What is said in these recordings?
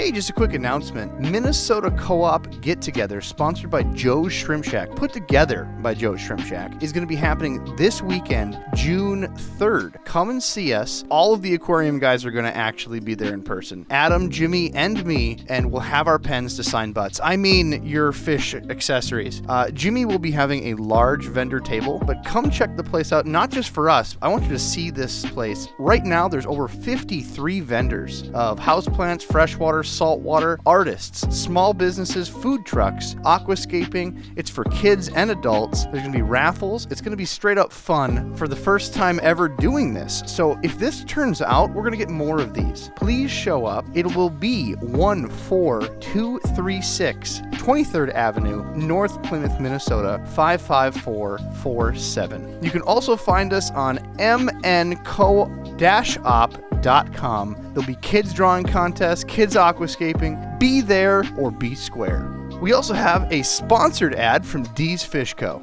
Hey, just a quick announcement. Minnesota Co-op Get-Together, sponsored by Joe's Shrimp Shack, put together by Joe's Shrimp Shack, is going to be happening this weekend, June 3rd. Come and see us. All of the aquarium guys are going to actually be there in person. Adam, Jimmy, and me, and we'll have our pens to sign butts. I mean your fish accessories. Jimmy will be having a large vendor table, but come check the place out, not just for us. I want you to see this place. Right now, there's over 53 vendors of houseplants, freshwater, saltwater, artists, small businesses, food trucks, aquascaping. It's for kids and adults. There's going to be raffles. It's going to be straight up fun for the first time ever doing this. So if this turns out, we're going to get more of these. Please show up. It will be 14236 23rd Avenue, North Plymouth, Minnesota, 55447. You can also find us on mnco-op.com. There'll be kids drawing contests, kids aquascaping. Be there or be square. We also have a sponsored ad from Dee's Fish Co.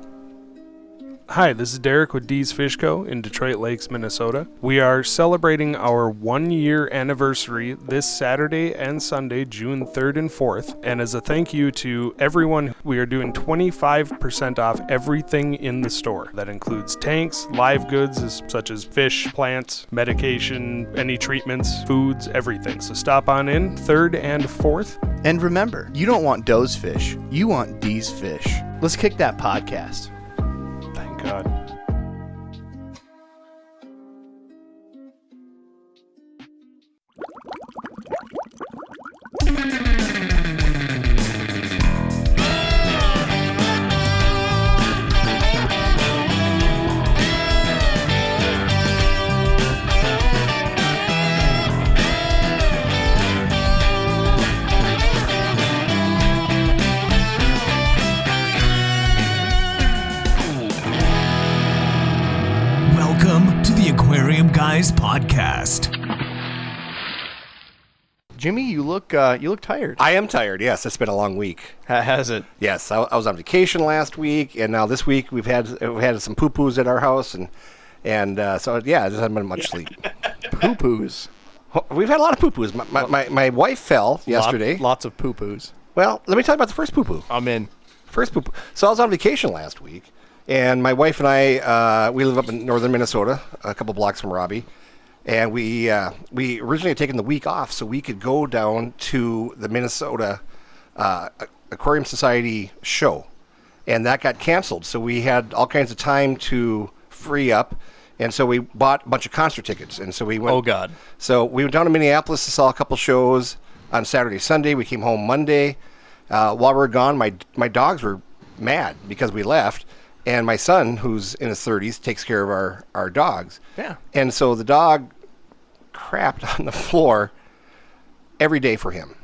Hi, this is Derek with Dee's Fish Co. in Detroit Lakes, Minnesota. We are celebrating our 1-year anniversary this Saturday and Sunday, June 3rd and 4th. And as a thank you to everyone, we are doing 25% off everything in the store. That includes tanks, live goods such as fish, plants, medication, any treatments, foods, everything. So stop on in 3rd and 4th. And remember, you don't want Doe's fish, you want Dee's fish. Let's kick that podcast. God. Welcome to the Aquarium Guys podcast. Jimmy, you look tired. I am tired. Yes, it's been a long week. Has it? Yes, I was on vacation last week, and now this week we've had some poo-poos at our house, and so yeah, I just haven't been much sleep. Poo-poos. We've had a lot of poo-poos. My wife fell yesterday. Lots of poo-poos. Well, let me talk about the first poo-poo. I'm in. First poo-poo. So I was on vacation last week, and my wife and I we live up in northern Minnesota, a couple blocks from Robbie. And we originally had taken the week off so we could go down to the Minnesota Aquarium Society show. And that got canceled. So we had all kinds of time to free up. And so we bought a bunch of concert tickets. And so we went. Oh, God. So we went down to Minneapolis to saw a couple shows on Saturday, Sunday. We came home Monday. While we were gone, my dogs were mad because we left. And my son, who's in his 30s, takes care of our dogs. Yeah. And so the dog crapped on the floor every day for him.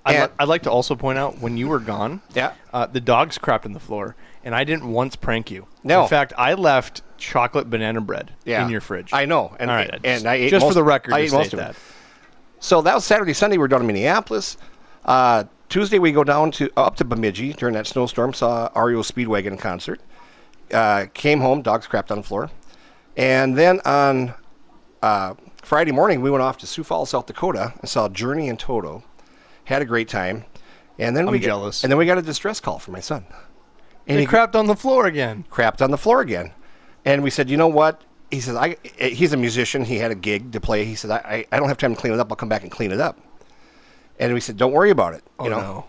I'd like to also point out, when you were gone, Yeah. The dogs crapped on the floor, and I didn't once prank you. No. In fact, I left chocolate banana bread in your fridge. I know. And, all right. and I ate just most, for the record, I to ate most state of that. it. So that was Saturday, Sunday. We were down in Minneapolis. Tuesday, we go down up to Bemidji during that snowstorm, saw REO Speedwagon in concert. Came home, dogs crapped on the floor. And then on Friday morning, we went off to Sioux Falls, South Dakota, and saw Journey and Toto. Had a great time. And then I'm jealous. And then we got a distress call from my son. And he crapped on the floor again. Crapped on the floor again. And we said, you know what? He says, he's a musician. He had a gig to play. He said, I don't have time to clean it up. I'll come back and clean it up. And we said, don't worry about it. Oh, no.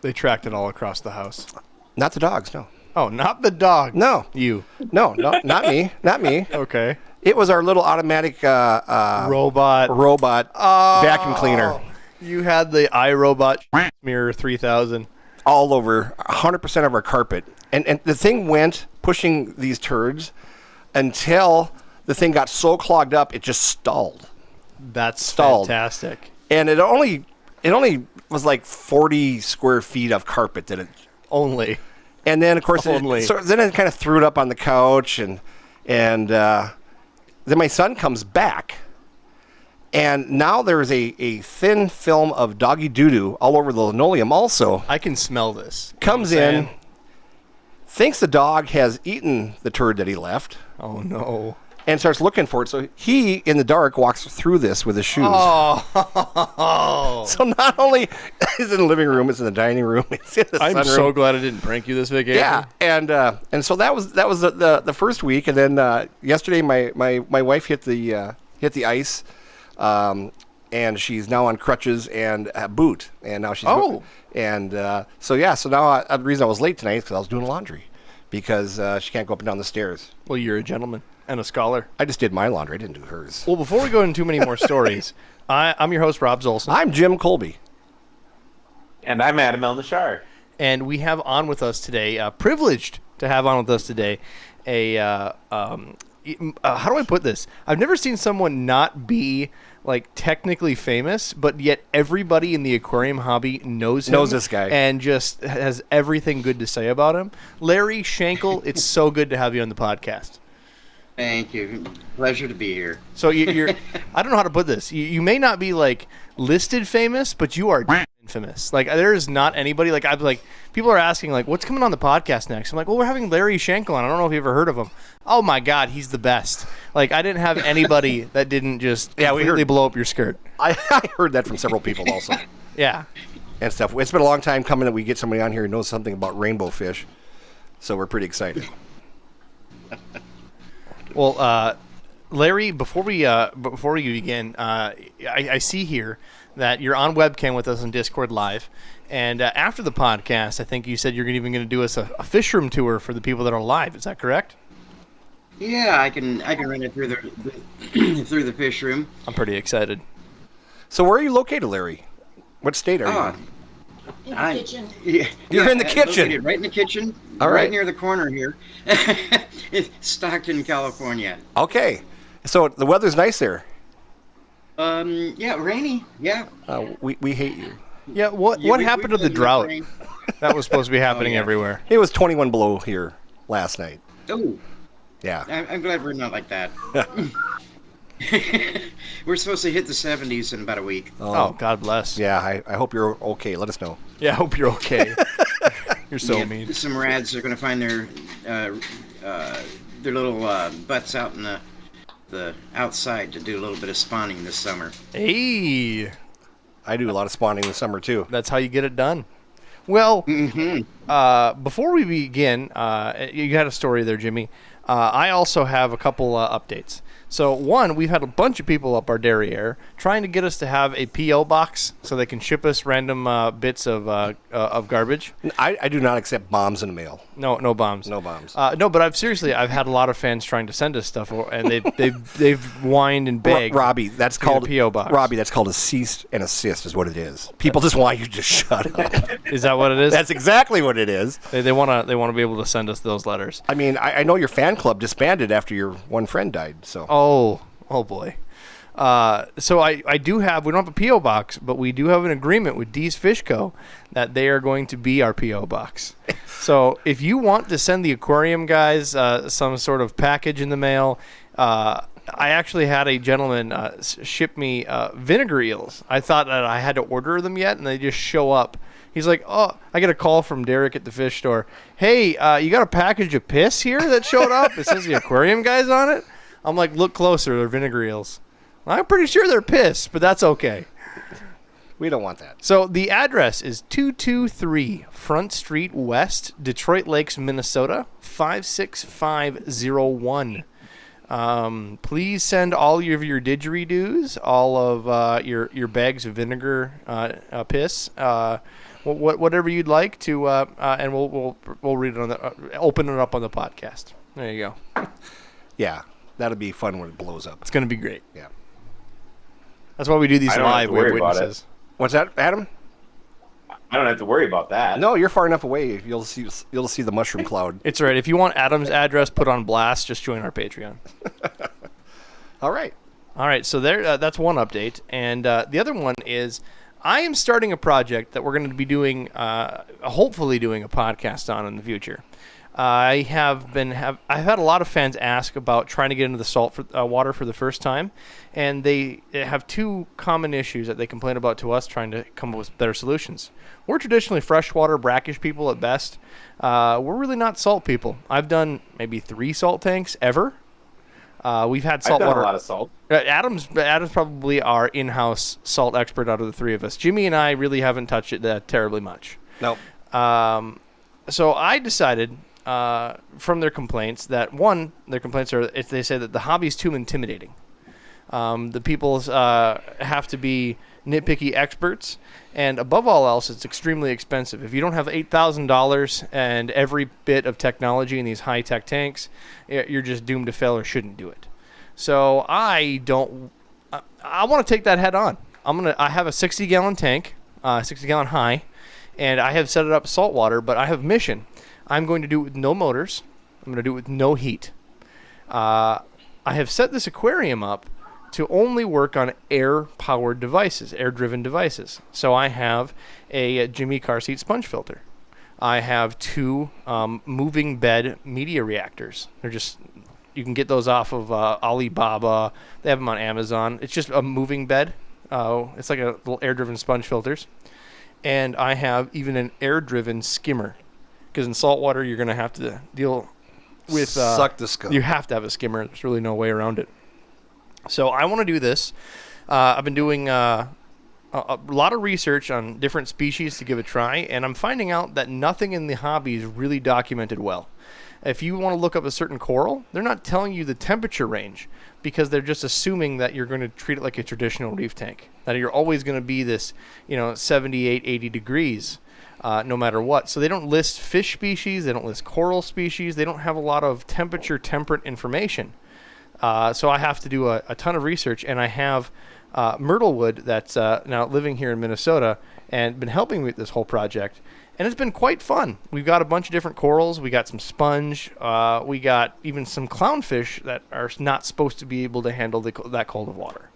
They tracked it all across the house. Not the dogs, no. Oh, not the dog. No. You. No, not me. Not me. Okay. It was our little automatic robot vacuum cleaner. You had the iRobot Mirror 3000. All over 100% of our carpet. And the thing went pushing these turds until the thing got so clogged up, it just stalled. That's fantastic. And it only was like 40 square feet of carpet that it... Only. And then, of course, then it kind of threw it up on the couch, and then my son comes back, and now there's a thin film of doggy doo-doo all over the linoleum also. I can smell this. Comes in, thinks the dog has eaten the turd that he left. Oh, no. and starts looking for it. So he, in the dark, walks through this with his shoes. Oh. So not only is it in the living room, it's in the dining room, it's in the I'm sunroom. so glad I didn't prank you this vacation. Yeah, and so that was the first week, and then yesterday my wife hit the ice, and she's now on crutches and a boot, and now she's so now the reason I was late tonight is because I was doing laundry, because she can't go up and down the stairs. Well, you're a gentleman and a scholar. I just did my laundry. I didn't do hers. Well, before we go into too many more stories, I'm your host, Rob Zolson. I'm Jim Colby. And I'm Adam Elnashar. And we have on with us today, privileged to have on with us today, how do I put this? I've never seen someone not be like technically famous, but yet everybody in the aquarium hobby knows this guy and just has everything good to say about him. Larry Schenkel, it's so good to have you on the podcast. Thank you. Pleasure to be here. So you're I don't know how to put this. You may not be like listed famous, but you are infamous. Like there is not anybody like I'm like people are asking like what's coming on the podcast next. I'm like, well, we're having Larry Schenkel on. I don't know if you ever heard of him. Oh my God, he's the best. Like I didn't have anybody that didn't just completely blow up your skirt. I heard that from several people also. Yeah. And stuff. It's been a long time coming that we get somebody on here who knows something about Rainbowfish, so we're pretty excited. Well, Larry, before we begin, I see here that you're on webcam with us on Discord Live, and after the podcast, I think you said you're even going to do us a fish room tour for the people that are live. Is that correct? Yeah, I can run it through the through the fish room. I'm pretty excited. So where are you located, Larry? What state are you in? In the kitchen. Yeah, You're in the kitchen. Located right in the kitchen. All right. Near the corner here. It's Stockton, California. Okay. So the weather's nice there. Yeah, rainy. Yeah. We hate you. Yeah. What happened to the drought? That was supposed to be happening everywhere. It was 21 below here last night. Oh. Yeah. I'm glad we're not like that. We're supposed to hit the 70s in about a week. Oh, God bless. Yeah, I hope you're okay. Let us know. Yeah, I hope you're okay. You're so mean. Some rads are going to find their little butts out in the outside to do a little bit of spawning this summer. Hey. I do a lot of spawning in the summer, too. That's how you get it done. Well, before we begin, you had a story there, Jimmy. I also have a couple updates. So, one, we've had a bunch of people up our derriere trying to get us to have a P.O. box so they can ship us random bits of garbage. I do not accept bombs in the mail. No bombs. No bombs. No, but I've had a lot of fans trying to send us stuff, and they've whined and begged. Robbie, that's called a P.O. box. Robbie, that's called a cease and assist, is what it is. People just want you to shut up. Is that what it is? That's exactly what it is. They want to be able to send us those letters. I mean, I know your fan club disbanded after your one friend died. So. Oh boy. So I do have, we don't have a P.O. box, but we do have an agreement with Dee's Fish Co. that they are going to be our P.O. box. So if you want to send the aquarium guys some sort of package in the mail, I actually had a gentleman ship me vinegar eels. I thought that I had to order them yet, and they just show up. He's like, oh, I get a call from Derek at the fish store. Hey, you got a package of piss here that showed up? It says the aquarium guys on it. I'm like, look closer. They're vinegar eels. I'm pretty sure they're piss, but that's okay. We don't want that. So the address is 223 Front Street West, Detroit Lakes, Minnesota, 56501. Please send all of your didgeridoos, all of your bags of vinegar piss, whatever you'd like to, and we'll read it on the open it up on the podcast. There you go. Yeah, that'll be fun when it blows up. It's gonna be great. Yeah, that's why we do these live. We have witnesses. What's that, Adam? I don't have to worry about that. No, you're far enough away. You'll see the mushroom cloud. It's all right. If you want Adam's address put on blast, just join our Patreon. All right. So there. That's one update, and the other one is I am starting a project that we're going to be doing, hopefully doing a podcast on in the future. I've had a lot of fans ask about trying to get into the salt water for the first time, and they have two common issues that they complain about to us, trying to come up with better solutions. We're traditionally freshwater, brackish people at best. We're really not salt people. I've done maybe 3 salt tanks ever. We've had I've salt done water. a lot of salt. Adam's probably our in-house salt expert out of the three of us. Jimmy and I really haven't touched it that terribly much. Nope. So I decided from their complaints that their complaints are if they say that the hobby is too intimidating. The people have to be nitpicky experts, and above all else, it's extremely expensive. If you don't have $8,000 and every bit of technology in these high-tech tanks, you're just doomed to fail or shouldn't do it. So I want to take that head on. I have a 60-gallon tank, 60-gallon high, and I have set it up saltwater, but I have a mission. I'm going to do it with no motors. I'm going to do it with no heat. I have set this aquarium up to only work on air-powered devices, air-driven devices. So I have a Jimmy car seat sponge filter. I have 2 moving bed media reactors. You can get those off of Alibaba. They have them on Amazon. It's just a moving bed. It's like a little air-driven sponge filters. And I have even an air-driven skimmer. Because in saltwater, you're going to have to deal with... Suck the scum. You have to have a skimmer. There's really no way around it. So I want to do this. I've been doing a lot of research on different species to give a try, and I'm finding out that nothing in the hobby is really documented well. If you want to look up a certain coral, they're not telling you the temperature range because they're just assuming that you're going to treat it like a traditional reef tank, that you're always going to be this, 78, 80 degrees no matter what. So they don't list fish species, they don't list coral species, they don't have a lot of temperature temperate information. So I have to do a ton of research, and I have Myrtlewood that's now living here in Minnesota and been helping me with this whole project. And it's been quite fun. We've got a bunch of different corals. We got some sponge. We got even some clownfish that are not supposed to be able to handle that cold of water.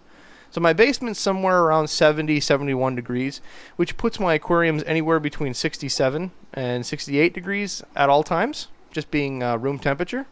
So my basement's somewhere around 70, 71 degrees, which puts my aquariums anywhere between 67 and 68 degrees at all times, just being room temperature.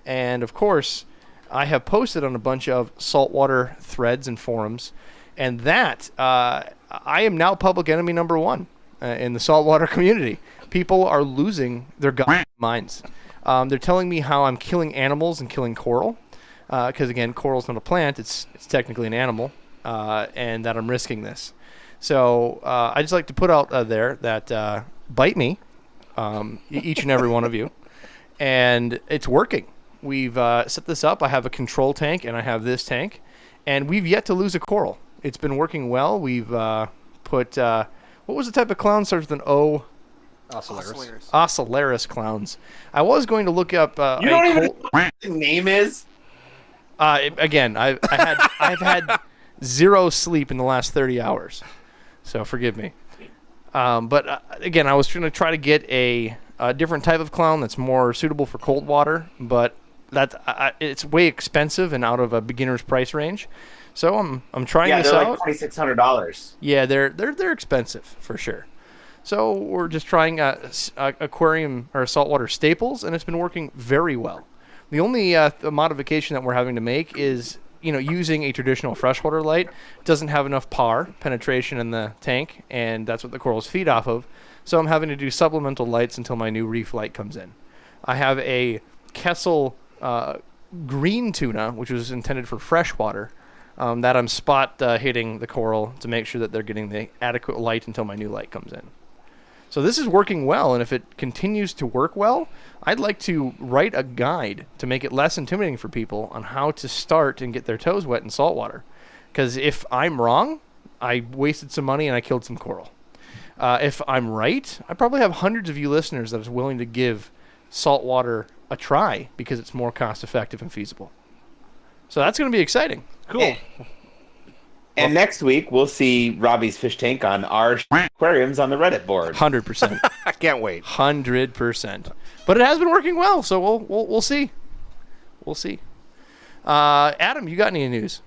And, of course, I have posted on a bunch of saltwater threads and forums, and that I am now public enemy number 1 in the saltwater community. People are losing their minds. They're telling me how I'm killing animals and killing coral, because again, coral's not a plant; it's technically an animal, and that I'm risking this. So I just like to put out there that bite me, each and every one of you, and it's working. We've set this up. I have a control tank, and I have this tank, and we've yet to lose a coral. It's been working well. We've put... what was the type of clown starts with an O? Ocellaris. Ocellaris clowns. I was going to look up... You don't even know what the name is? Again, I've had 0 sleep in the last 30 hours, so forgive me. But again, I was trying to try to get a different type of clown that's more suitable for cold water, but it's way expensive and out of a beginner's price range. So I'm trying this out. Yeah, they're like $2,600. Yeah, they're expensive for sure. So we're just trying aquarium or saltwater staples, and it's been working very well. The only modification that we're having to make is using a traditional freshwater light. It doesn't have enough PAR penetration in the tank, and that's what the corals feed off of. So I'm having to do supplemental lights until my new reef light comes in. I have a Kessel green tuna, which was intended for freshwater, that I'm spot hitting the coral to make sure that they're getting the adequate light until my new light comes in. So this is working well, and if it continues to work well, I'd like to write a guide to make it less intimidating for people on how to start and get their toes wet in saltwater. Because if I'm wrong, I wasted some money and I killed some coral. If I'm right, I probably have hundreds of you listeners that is willing to give saltwater a try because it's more cost effective and feasible. So that's going to be exciting. Cool. And next week, we'll see Robbie's fish tank on our aquariums on the Reddit board. 100%. I can't wait. 100%. But it has been working well, so we'll see. We'll see. Adam, you got any news?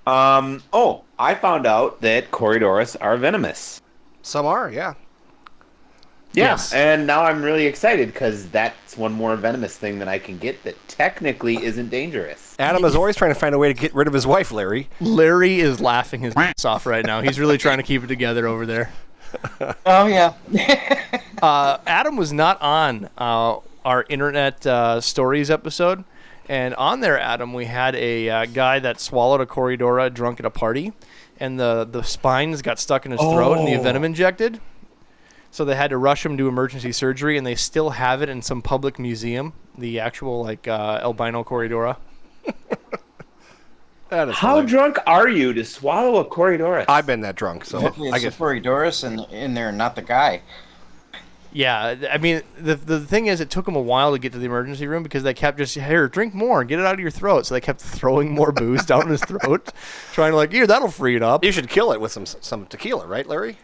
I found out that Corydoras are venomous. Some are, yeah. Yeah, Yes. and now I'm really excited because that's one more venomous thing that I can get that technically isn't dangerous. Adam is always trying to find a way to get rid of his wife, Larry. Larry is laughing his ass off right now. He's really trying to keep it together over there. Oh, yeah. Adam was not on our Internet Stories episode, And on there, Adam, we had a guy that swallowed a Corydora drunk at a party, and the spines got stuck in his throat and the venom injected. So they had to rush him to emergency surgery, and they still have it in some public museum, the actual albino Corydora. That is How hilarious. drunk are you to swallow a Corydora? I've been that drunk, so Hopefully I it's guess. the Doris in there, not the guy. Yeah, I mean, the thing is, it took him a while to get to the emergency room because they kept just, here, drink more, get it out of your throat. So they kept throwing more booze down his throat, trying to here, that'll free it up. You should kill it with some tequila, right, Larry?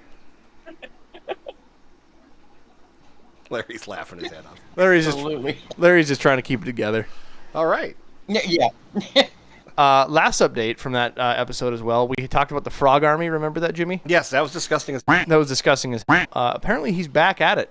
Larry's laughing his head off. Absolutely. Larry's just trying to keep it together. All right. Yeah. Last update from that episode as well, we talked about the Frog Army. Remember that, Jimmy? Yes, that was disgusting. That was discussing his. Apparently, he's back at it.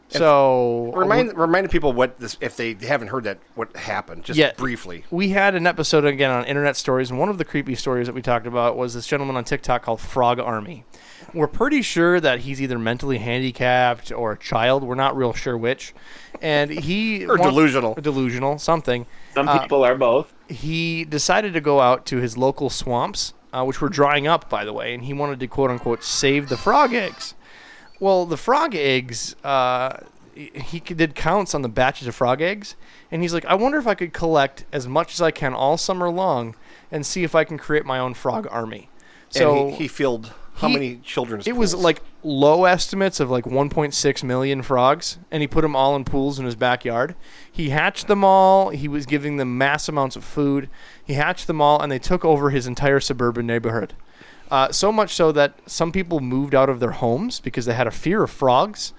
So Remind people what this, if they haven't heard that, what happened, just briefly. We had an episode again on Internet Stories, and one of the creepy stories that we talked about was this gentleman on TikTok called Frog Army. We're pretty sure that he's either mentally handicapped or a child. We're not real sure which. And he... Delusional. Delusional, something. Some people are both. He decided to go out to his local swamps, which were drying up, by the way, and he wanted to, quote-unquote, save the frog eggs. Well, the frog eggs, he did counts on the batches of frog eggs, and he's like, I wonder if I could collect as much as I can all summer long and see if I can create my own frog army. So and he filled how many children's It pools? was like low estimates of 1.6 million frogs, and he put them all in pools in his backyard. He hatched them all. He was giving them mass amounts of food. He hatched them all, and they took over his entire suburban neighborhood. So much so that some people moved out of their homes because they had a fear of frogs.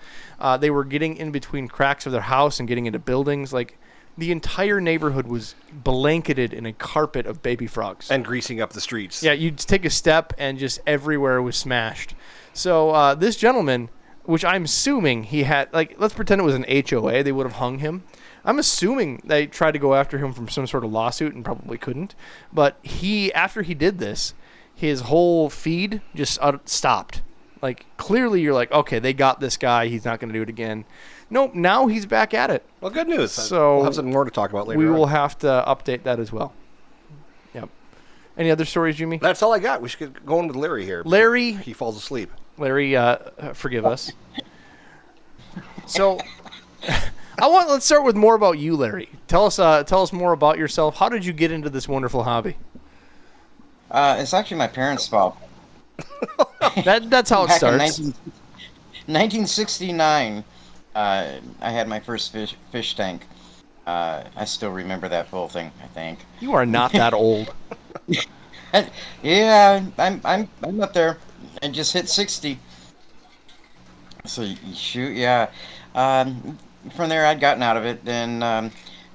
They were getting in between cracks of their house and getting into buildings. The entire neighborhood was blanketed in a carpet of baby frogs. And greasing up the streets. Yeah, you'd take a step and just everywhere was smashed. So this gentleman, which I'm assuming he had, let's pretend it was an HOA, they would have hung him. I'm assuming they tried to go after him from some sort of lawsuit and probably couldn't. But after he did this, his whole feed just stopped. Clearly you're like, okay, they got this guy. He's not going to do it again. Nope, now he's back at it. Well, good news. So we'll have some more to talk about later we on. will have to update that as well. Yep. Any other stories, Jimmy? That's all I got. We should get going with Larry here. Larry. He falls asleep. Larry, forgive us. So, let's start with more about you, Larry. Tell us more about yourself. How did you get into this wonderful hobby? It's actually my parents' fault. That's how it Back in starts. 1969, I had my first fish tank. I still remember that whole thing, I think. You are not that old. Yeah, I'm up there. I just hit 60. So shoot, yeah. From there, I'd gotten out of it, then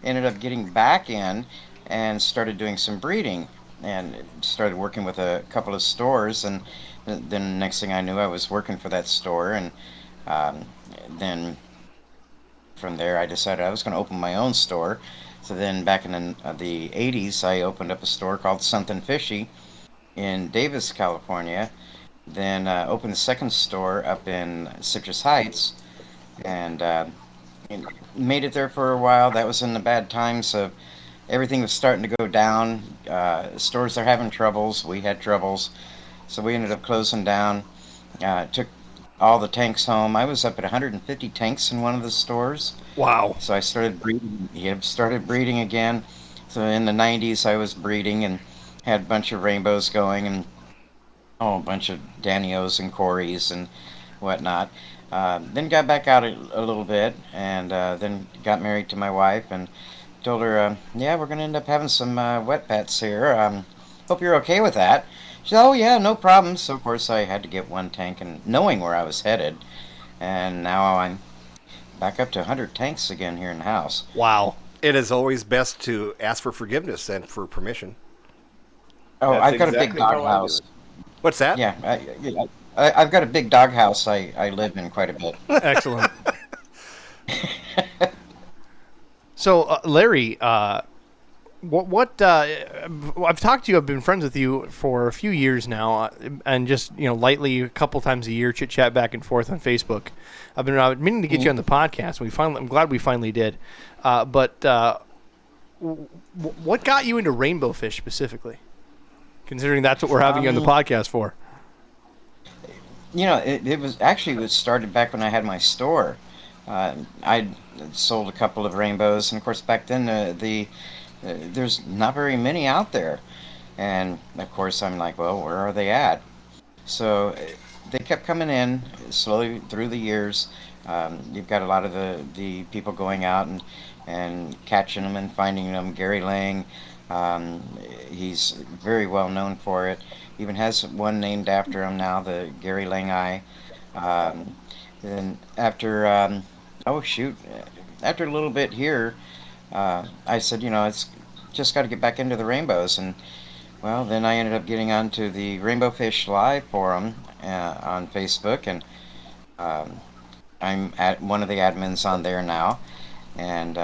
ended up getting back in and started doing some breeding, and started working with a couple of stores, and then next thing I knew, I was working for that store, and then from there, I decided I was going to open my own store. So then back in the 80s, I opened up a store called Something Fishy in Davis, California. Then opened the second store up in Citrus Heights, and made it there for a while. That was in the bad times, so everything was starting to go down. Stores are having troubles. We had troubles, so we ended up closing down. Took all the tanks home. I was up at 150 tanks in one of the stores. Wow. So I started breeding. Started breeding again. So in the 90s, I was breeding and had a bunch of rainbows going, and a bunch of Danios and Corys and whatnot. Then got back out a little bit, and then got married to my wife and told her, yeah, we're going to end up having some wet pets here. Hope you're okay with that. She said, oh, yeah, no problem. So, of course, I had to get one tank, and knowing where I was headed. And now I'm back up to 100 tanks again here in the house. Wow. It is always best to ask for forgiveness and for permission. Oh, That's I've got a exactly big how I dog do house. What's that? Yeah, I've got a big dog house I live in quite a bit. Excellent. So, Larry, what I've talked to you. I've been friends with you for a few years now, and just lightly a couple times a year chit chat back and forth on Facebook. I've been meaning to get you on the podcast. I'm glad we finally did. But what got you into Rainbowfish specifically? Considering that's what we're having you on the podcast for. It was started back when I had my store. I sold a couple of rainbows, and of course back then there's not very many out there, and of course I'm like, well, where are they at? So they kept coming in slowly through the years. You've got a lot of the people going out and catching them and finding them. Gary Lang, he's very well known for it. Even has one named after him now, the Gary Lang Eye. Then after, after a little bit here, I said, it's just got to get back into the rainbows. And, well, then I ended up getting onto the Rainbowfish Live forum on Facebook, and I'm at one of the admins on there now. And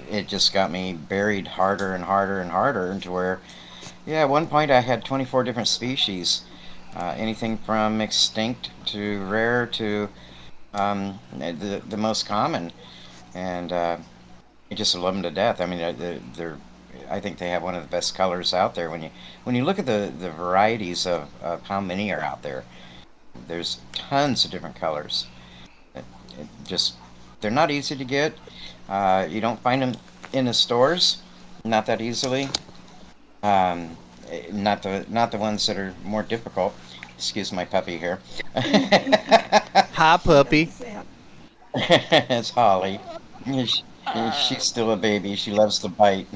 it just got me buried harder and harder and harder to where, at one point I had 24 different species, anything from extinct to rare to the most common, and I just love them to death. I mean, I think they have one of the best colors out there. When you look at the varieties of how many are out there, there's tons of different colors. They're not easy to get. You don't find them in the stores, not that easily. Not the ones that are more difficult. Excuse my puppy here. Hi, puppy. It's Holly. She's still a baby. She loves to bite.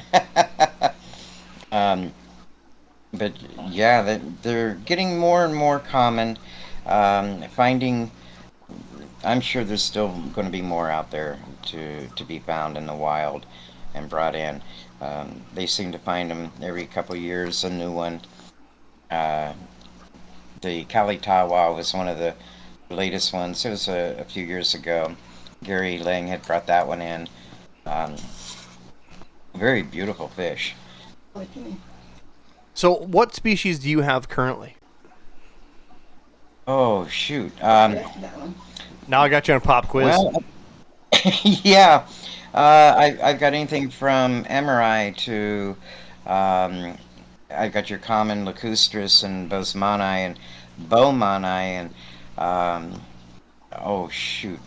But yeah, they're getting more and more common. I'm sure there's still going to be more out there to be found in the wild and brought in. They seem to find them every couple of years, a new one. The Kalitawa was one of the latest ones. It was a few years ago. Gary Lang had brought that one in. Very beautiful fish. So what species do you have currently? Oh, shoot. Now I got you on a pop quiz. Well, yeah. I've got anything from emerai to I've got your common lacustris and bosemani and bowmani and oh shoot,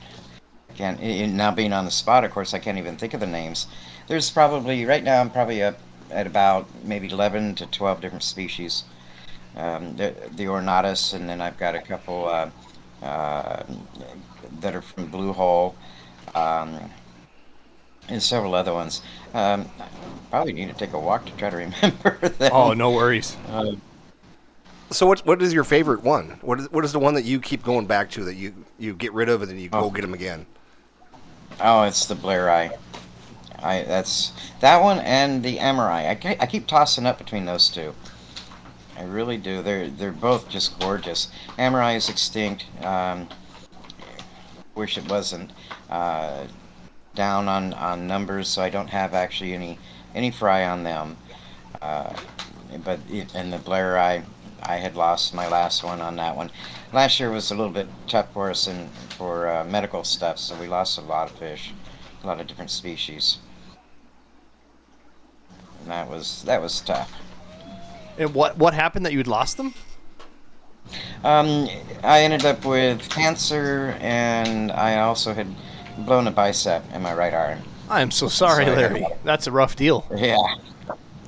now being on the spot, of course I can't even think of the names. There's probably right now I'm probably up at about maybe 11 to 12 different species. The ornatus, and then I've got a couple that are from Blue Hole. And several other ones. Probably need to take a walk to try to remember them. Oh, no worries. So what is your favorite one? What is the one that you keep going back to that you get rid of and then you go get them again? Oh, it's the Blair Eye. That's that one and the emerai. I keep tossing up between those two. I really do. They're both just gorgeous. Emerai is extinct. Wish it wasn't. Down on numbers, so I don't have actually any fry on them. But in the Blair Eye, I had lost my last one on that one. Last year was a little bit tough for us and for medical stuff, so we lost a lot of fish, a lot of different species. And that was tough. And what happened that you'd lost them? I ended up with cancer, and I also had blown a bicep in my right arm. I am so sorry, Larry. That's a rough deal.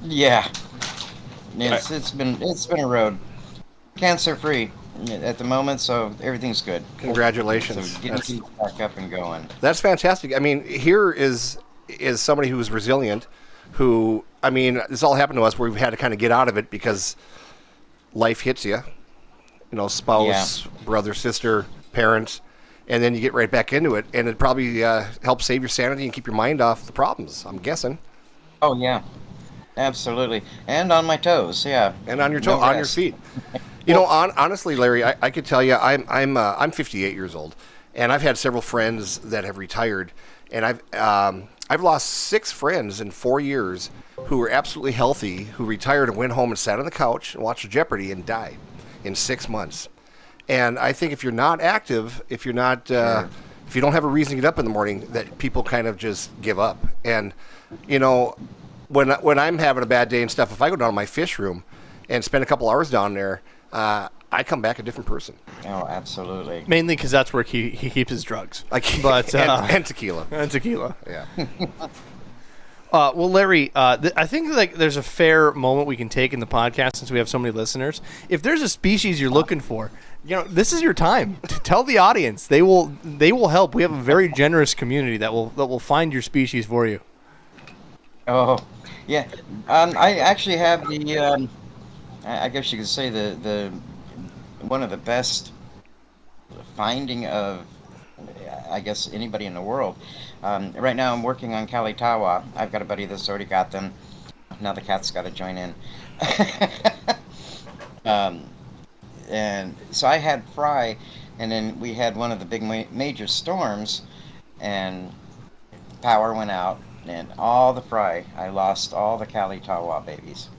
Yeah. It's been a road. Cancer free at the moment, so everything's good. Congratulations. So getting back up and going. That's fantastic. I mean, here is somebody who's resilient, who, I mean, this all happened to us where we've had to kind of get out of it because life hits you. Spouse, brother, sister, parents, and then you get right back into it, and it probably helps save your sanity and keep your mind off the problems, I'm guessing. Oh, yeah. Absolutely. And on my toes, yeah. And on your on your feet. Honestly, Larry, I could tell you, I'm 58 years old, and I've had several friends that have retired, and I've lost 6 friends in 4 years who were absolutely healthy, who retired and went home and sat on the couch and watched Jeopardy and died in 6 months. And I think if you're not active, if you're not, if you don't have a reason to get up in the morning, that people kind of just give up. And when I'm having a bad day and stuff, if I go down to my fish room and spend a couple hours down there, I come back a different person. Oh, absolutely. Mainly because that's where he keeps his drugs. But and tequila. And tequila. Yeah. Well, Larry, I think like there's a fair moment we can take in the podcast since we have so many listeners. If there's a species you're looking for, this is your time to tell the audience. They will help. We have a very generous community that will find your species for you. Oh, yeah. I actually have the. I guess you could say the one of the best finding of, I guess, anybody in the world. Right now I'm working on Kalitawa. I've got a buddy that's already got them. Now the cat's got to join in. And so I had fry, and then we had one of the big major storms, and power went out, and all the fry, I lost all the Kalitawa babies.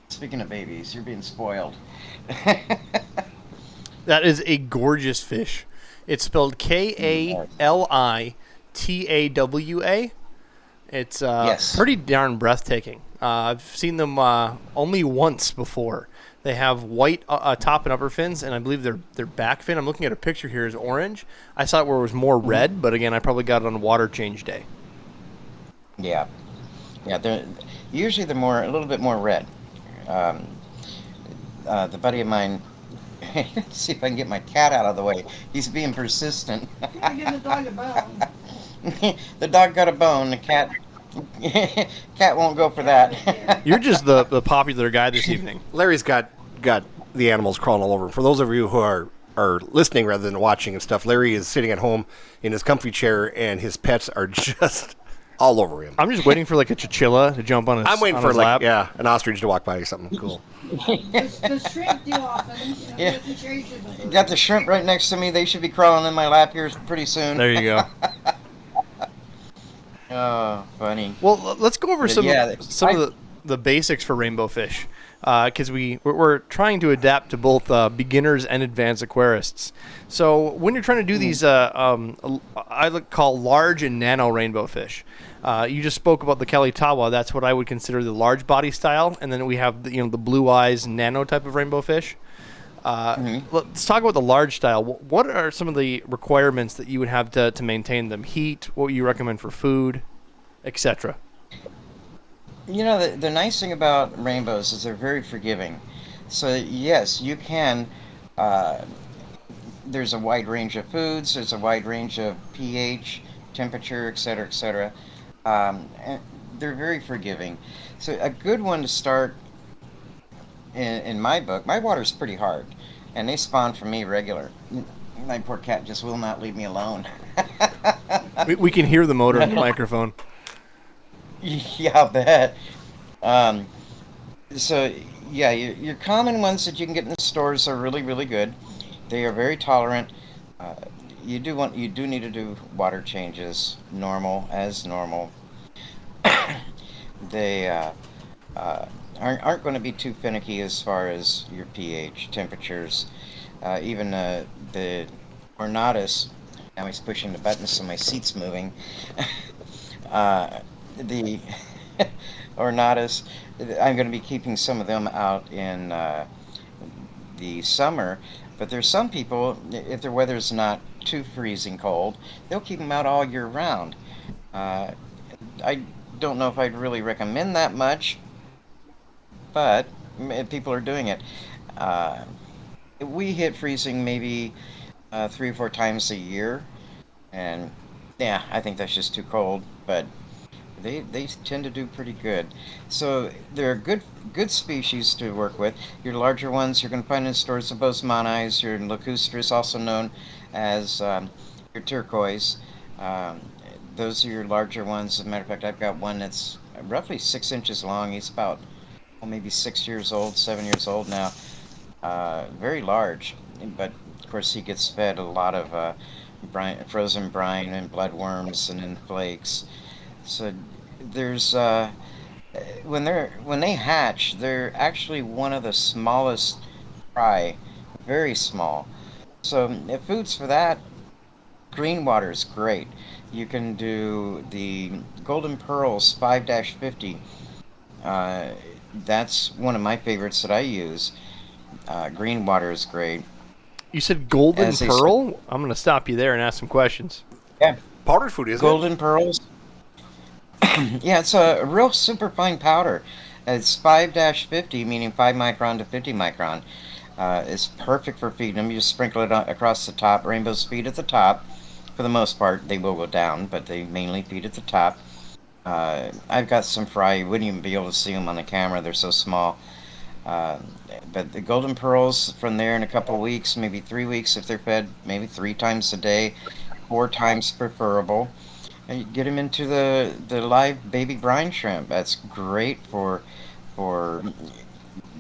Speaking of babies, you're being spoiled. That is a gorgeous fish. It's spelled Kalitawa. It's Yes. pretty darn breathtaking. I've seen them only once before. They have white top and upper fins, and I believe their back fin, I'm looking at a picture here, is orange. I saw it where it was more red, but again, I probably got it on water change day. Yeah, they're usually a little bit more red. The buddy of mine. Let's see if I can get my cat out of the way. He's being persistent. Give the dog a bone. The dog got a bone. The cat won't go for that. You're just the popular guy this evening. Larry's got the animals crawling all over him. For those of you who are listening rather than watching and stuff, Larry is sitting at home in his comfy chair, and his pets are just all over him. I'm just waiting for like a chinchilla to jump on his I'm waiting on for his lap. an ostrich to walk by or something cool. The shrimp do often. Yeah. Doesn't change it. Got the shrimp right next to me. They should be crawling in my lap here pretty soon. There you go. Oh, funny. Well, let's go over But some yeah, of the basics for rainbow fish, because we're trying to adapt to both beginners and advanced aquarists. So when you're trying to do these, I call large and nano rainbow fish. You just spoke about the Kalitawa. That's what I would consider the large body style, and then we have the blue eyes nano type of rainbow fish. Let's talk about the large style. What are some of the requirements that you would have to maintain them? Heat, what you recommend for food, etc. The nice thing about rainbows is they're very forgiving. So yes, you can. There's a wide range of foods. There's a wide range of pH, temperature, etc., etc. And they're very forgiving. So a good one to start. In my book, my water's pretty hard, and they spawn for me regular. My poor cat just will not leave me alone. We can hear the motor in the microphone. Yeah, I'll bet. So, yeah, your common ones that you can get in the stores are really, really good. They are very tolerant. You do need to do water changes, normal. They aren't going to be too finicky as far as your pH, temperatures. Even the Ornatus, now he's pushing the buttons so my seat's moving. The Ornatus, I'm going to be keeping some of them out in the summer, but there's some people, if the weather's not too freezing cold, they'll keep them out all year round. I don't know if I'd really recommend that much, but people are doing it. We hit freezing maybe 3 or 4 times a year, and yeah, I think that's just too cold, but they tend to do pretty good. So they're a good species to work with. Your larger ones you're going to find in stores, the Bosemannii, your lacustris, also known as your turquoise. Those are your larger ones. As a matter of fact, I've got one that's roughly 6 inches long. He's about maybe 6 years old, 7 years old now. Very large, but of course he gets fed a lot of frozen brine and bloodworms and then flakes. So there's when they hatch, they're actually one of the smallest fry, very small. So if food's for that, green water is great. You can do the Golden Pearls 5-50. Uh, that's one of my favorites that I use. Green water is great. You said golden As they pearl? I'm going to stop you there and ask some questions. Yeah, Powdered food, isn't golden pearls. Yeah, it's a real super fine powder. It's 5-50, meaning 5 micron to 50 micron. It's perfect for feeding them. You just sprinkle it across the top. Rainbows feed at the top. For the most part, they will go down, but they mainly feed at the top. I've got some fry. You wouldn't even be able to see them on the camera. They're so small. Uh, but the golden pearls from there in a couple of weeks, maybe 3 weeks if they're fed, maybe 3 times a day, 4 times preferable. And you get them into the live baby brine shrimp. That's great for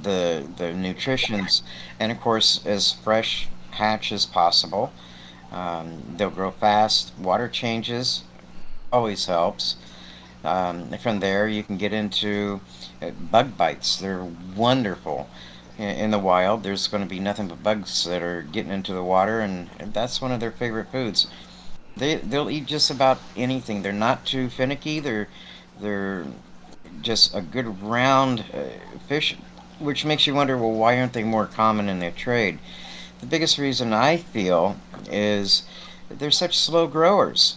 the nutritions, and of course as fresh hatch as possible. They'll grow fast. Water changes always helps. From there, you can get into bug bites. They're wonderful. In the wild, there's going to be nothing but bugs that are getting into the water, and that's one of their favorite foods. They'll eat just about anything. They're not too finicky. They're just a good round fish, which makes you wonder, well, why aren't they more common in their trade? The biggest reason I feel is that they're such slow growers,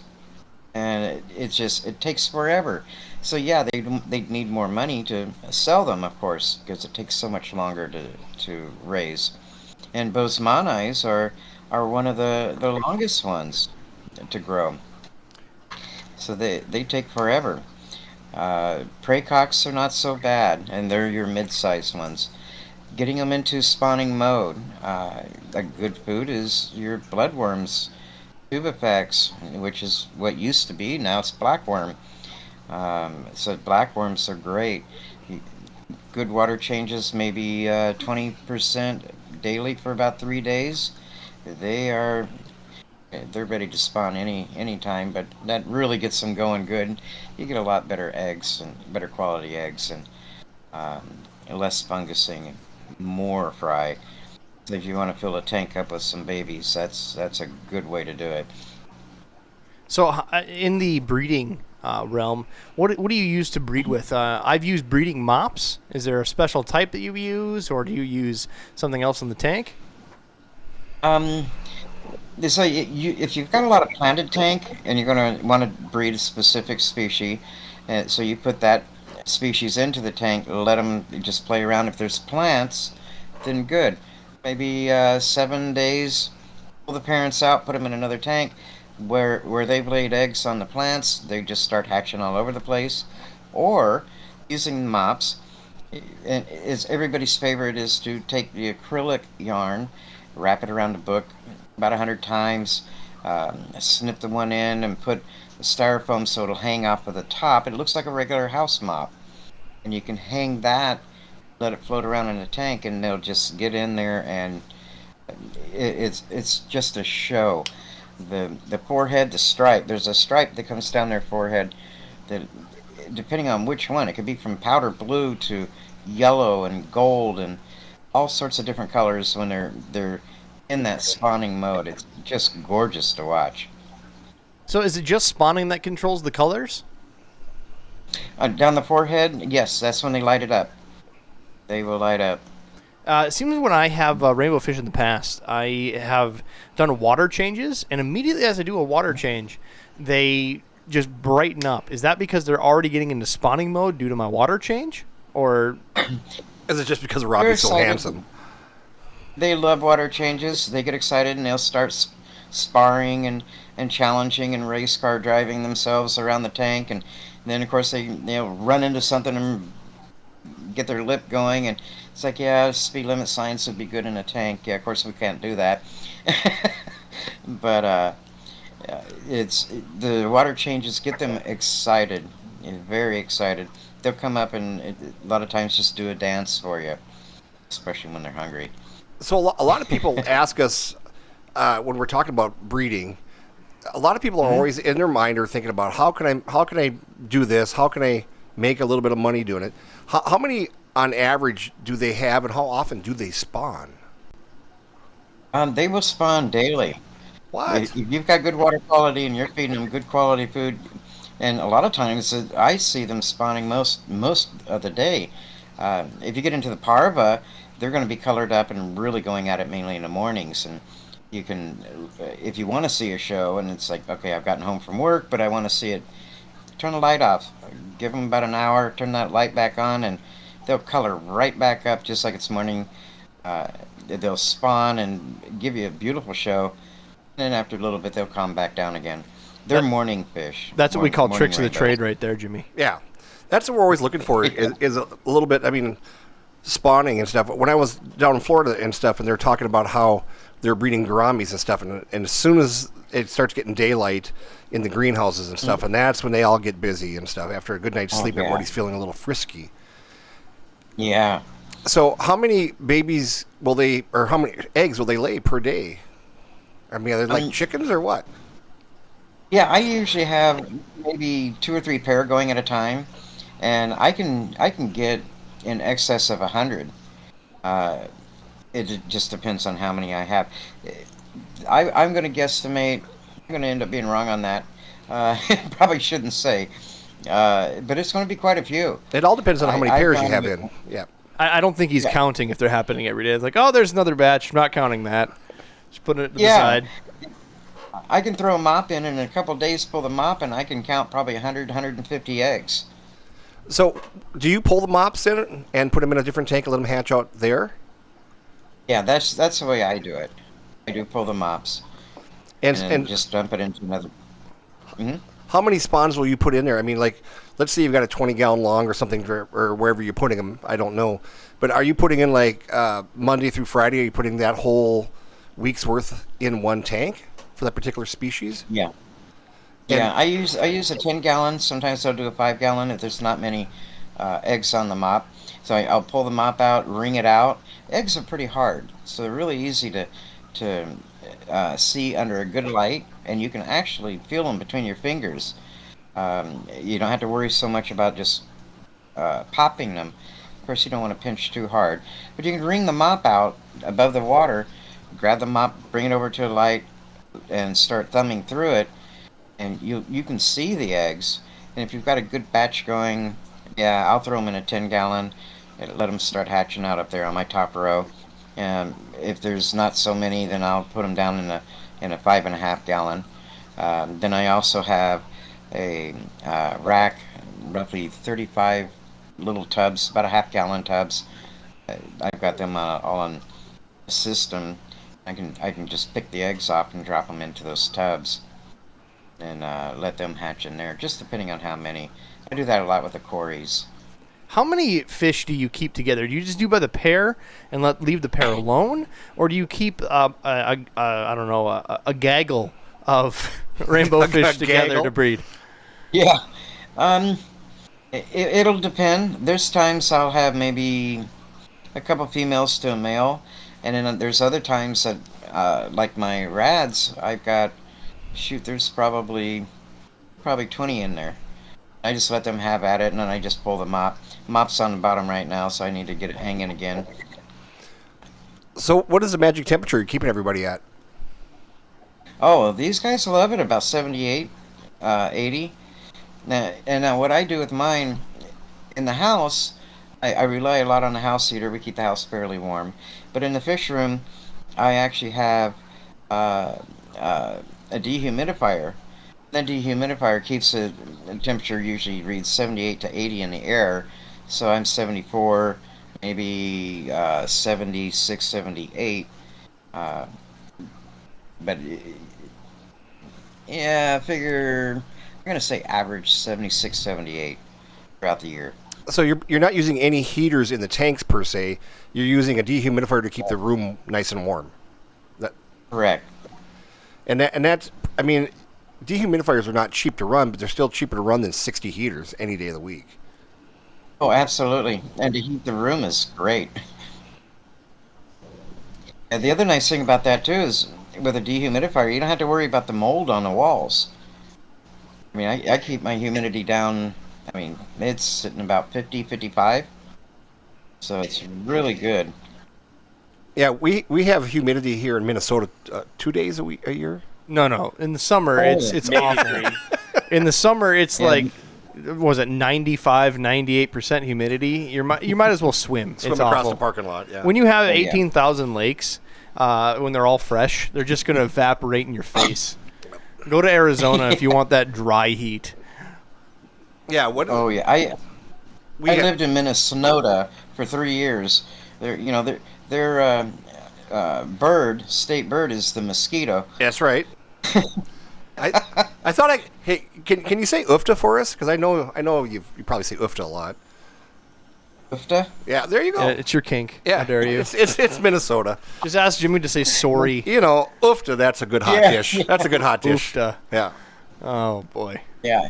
and it takes forever. So yeah, they need more money to sell them, of course, because it takes so much longer to raise. And Boesemani are one of the longest ones to grow. So they take forever. Praycocks are not so bad, and they're your mid-sized ones. Getting them into spawning mode. A good food is your bloodworms, tubifex, which is what used to be. Now it's blackworm. So blackworms are great. Good water changes, maybe 20% daily for about 3 days. They are they're ready to spawn any time, but that really gets them going good. You get a lot better eggs and better quality eggs, and less fungusing, more fry. So if you want to fill a tank up with some babies, that's a good way to do it. So, in the breeding realm, what do you use to breed with? I've used breeding mops. Is there a special type that you use, or do you use something else in the tank? Um, so if you've got a lot of planted tank and you're going to want to breed a specific species, so you put that species into the tank, let them just play around. If there's plants, then good. Maybe 7 days, pull the parents out, put them in another tank. Where they've laid eggs on the plants, they just start hatching all over the place. Or using mops, is everybody's favorite is to take the acrylic yarn, wrap it around the book about 100 times, snip the one end, and put the styrofoam so it'll hang off of the top. It looks like a regular house mop, and you can hang that, let it float around in the tank, and they'll just get in there, and it's just a show. The forehead, the stripe. There's a stripe that comes down their forehead that, depending on which one, it could be from powder blue to yellow and gold and all sorts of different colors when they're in that spawning mode. It's just gorgeous to watch. So, is it just spawning that controls the colors? Down the forehead, yes, that's when they light it up. They will light up. It seems when I have rainbow fish in the past, I have done water changes, and immediately as I do a water change, they just brighten up. Is that because they're already getting into spawning mode due to my water change? Or Is it just because Robbie's so handsome? They love water changes. They get excited and they'll start sparring and challenging and race car driving themselves around the tank. And then, of course, they'll run into something and get their lip going. And it's like, yeah, speed limit signs would be good in a tank. Yeah, of course, we can't do that. But it's the water changes get them excited, very excited. They'll come up and a lot of times just do a dance for you, especially when they're hungry. So a lot of people ask us when we're talking about breeding. A lot of people are always in their mind are thinking about how can I do this? How can I make a little bit of money doing it? How many on average do they have, and how often do they spawn? They will spawn daily. What? If you've got good water quality and you're feeding them good quality food, And a lot of times I see them spawning most of the day. If you get into the parva, they're going to be colored up and really going at it mainly in the mornings. And you can, if you want to see a show, and it's like, okay, I've gotten home from work, but I want to see it, turn the light off. Give them about an hour, turn that light back on, and they'll color right back up just like it's morning. They'll spawn and give you a beautiful show. And then after a little bit, they'll calm back down again. They're morning fish. That's what we call Morning tricks of the rainbows. trade right there, Jimmy. Yeah, that's what we're always looking for is a little bit. I mean, spawning and stuff. When I was down in Florida and stuff, and they're talking about how they're breeding gouramis and stuff, and as soon as it starts getting daylight in the greenhouses and stuff, and that's when they all get busy and stuff. After a good night's sleep, yeah. everybody's feeling a little frisky. Yeah. So, how many babies will they, or how many eggs will they lay per day? I mean, are they like chickens or what? Yeah, I usually have maybe 2 or 3 pair going at a time, and I can get in excess of 100. It just depends on how many I have. I'm going to guesstimate. I'm going to end up being wrong on that. Probably shouldn't say, but it's going to be quite a few. It all depends on how many pairs you found have it- in. Yeah. I don't think he's counting if they're happening every day. It's like, oh, there's another batch. I'm not counting that. Just putting it to the side. I can throw a mop in a couple of days, pull the mop, and I can count probably 100, 150 eggs. So, do you pull the mops in and put them in a different tank and let them hatch out there? Yeah, that's the way I do it. I do pull the mops and just dump it into another. How many spawns will you put in there? I mean, like, let's say you've got a 20-gallon long or something, or wherever you're putting them. I don't know. But are you putting in, like, Monday through Friday? Are you putting that whole week's worth in one tank for that particular species? Yeah. Yeah, I use a 10-gallon. Sometimes I'll do a 5-gallon if there's not many eggs on the mop. So I'll pull the mop out, wring it out. Eggs are pretty hard, so they're really easy to see under a good light, and you can actually feel them between your fingers. You don't have to worry so much about just popping them. Of course, you don't want to pinch too hard, but you can wring the mop out above the water, grab the mop, bring it over to a light, and start thumbing through it, and you can see the eggs. And if you've got a good batch going, yeah, I'll throw them in a 10-gallon and let them start hatching out up there on my top row. And if there's not so many, then I'll put them down in a 5.5-gallon. Then I also have a rack, roughly 35 little tubs, about a half-gallon tubs. I've got them all on the system. I can just pick the eggs off and drop them into those tubs and let them hatch in there, just depending on how many. I do that a lot with the cories. How many fish do you keep together? Do you just do by the pair and leave the pair alone, or do you keep I don't know a gaggle of rainbow fish together gaggle? to breed? Yeah, it'll depend. There's times I'll have maybe a couple females to a male, and then there's other times that like my rads, I've got there's probably 20 in there. I just let them have at it, and then I just pull the mop. Mop's on the bottom right now, so I need to get it hanging again. So, what is the magic temperature you're keeping everybody at? Oh, well, these guys love it about 78, 80. Now what I do with mine in the house, I rely a lot on the house heater. We keep the house fairly warm. But in the fish room, I actually have a dehumidifier. That dehumidifier keeps the temperature usually reads 78 to 80 in the air. So I'm 74, maybe 76, 78. But yeah, I figure I'm going to say average 76, 78 throughout the year. So you're not using any heaters in the tanks per se. You're using a dehumidifier to keep the room nice and warm. Correct. And that's, I mean, dehumidifiers are not cheap to run, but they're still cheaper to run than 60 heaters any day of the week. Oh, absolutely. And to heat the room is great. And the other nice thing about that, too, is with a dehumidifier, you don't have to worry about the mold on the walls. I mean, I keep my humidity down, I mean, it's sitting about 50, 55. So it's really good. Yeah, we have humidity here in Minnesota 2 days a year. No. In the summer, it's Maybe awful. 3. In the summer, it's like, was it 95, 98% humidity? You might as well swim. Swim It's across awful. the parking lot. Yeah. When you have yeah. 18,000 lakes, when they're all fresh, they're just going to evaporate in your face. Go to Arizona if you want that dry heat. Yeah. What? Oh yeah, I we lived in Minnesota for 3 years. Their state bird is the mosquito. That's right. I thought hey, can you say UFTA for us? Because I know you probably say UFTA a lot. UFTA? Yeah, there you go. It's your kink. Yeah, How dare you? It's Minnesota. Just ask Jimmy to say sorry. You know, UFTA. That's a good hot dish. That's a good hot dish. UFTA. Yeah. Oh, boy. Yeah.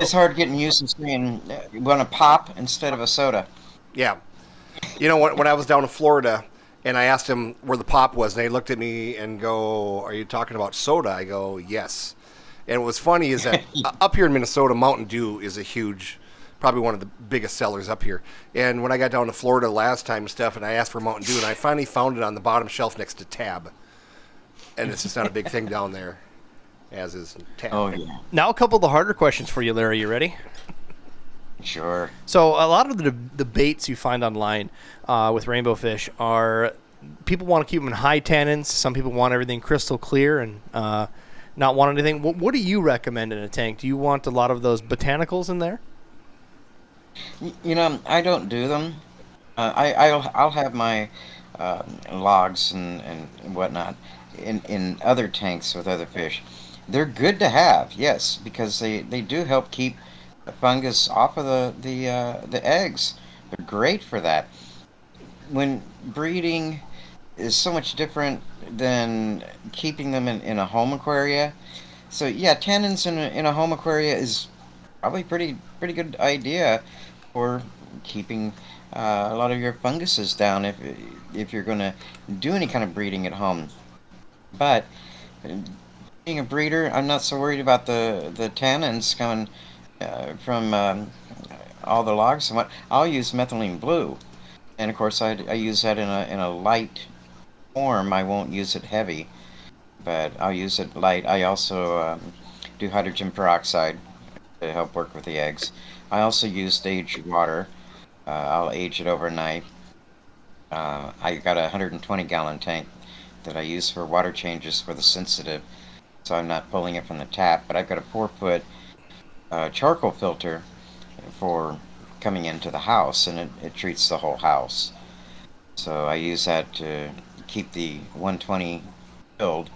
It's hard getting used to saying you want a pop instead of a soda. Yeah. You know, when I was down in Florida and I asked him where the pop was, and they looked at me and go, "Are you talking about soda?" I go, "Yes." And what was funny is that up here in Minnesota, Mountain Dew is probably one of the biggest sellers up here. And when I got down to Florida last time and stuff, and I asked for Mountain Dew, and I finally found it on the bottom shelf next to Tab. And it's just not a big thing down there, as is Tab. Oh yeah, Now a couple of the harder questions for you, Larry. You ready? sure. So a lot of the debates you find online with rainbow fish are people want to keep them in high tannins. Some people want everything crystal clear and not want anything. What do you recommend in a tank? Do you want a lot of those botanicals in there? You know, I don't do them. I'll have my logs and whatnot in other tanks with other fish. They're good to have, yes, because they do help keep the fungus off of the eggs. They're great for that. When breeding is so much different than keeping them in a home aquaria. So yeah, tannins in a home aquaria is probably pretty good idea for keeping a lot of your funguses down if you're going to do any kind of breeding at home. But being a breeder, I'm not so worried about the tannins coming from all the logs and what. I'll use methylene blue, and of course I use that in a light form. I won't use it heavy, but I'll use it light. I also do hydrogen peroxide to help work with the eggs. I also use aged water. I'll age it overnight. I got a 120 gallon tank that I use for water changes for the sensitive, so I'm not pulling it from the tap, but I've got a 4-foot charcoal filter for coming into the house, and it treats the whole house. So I use that to keep the 120 filled,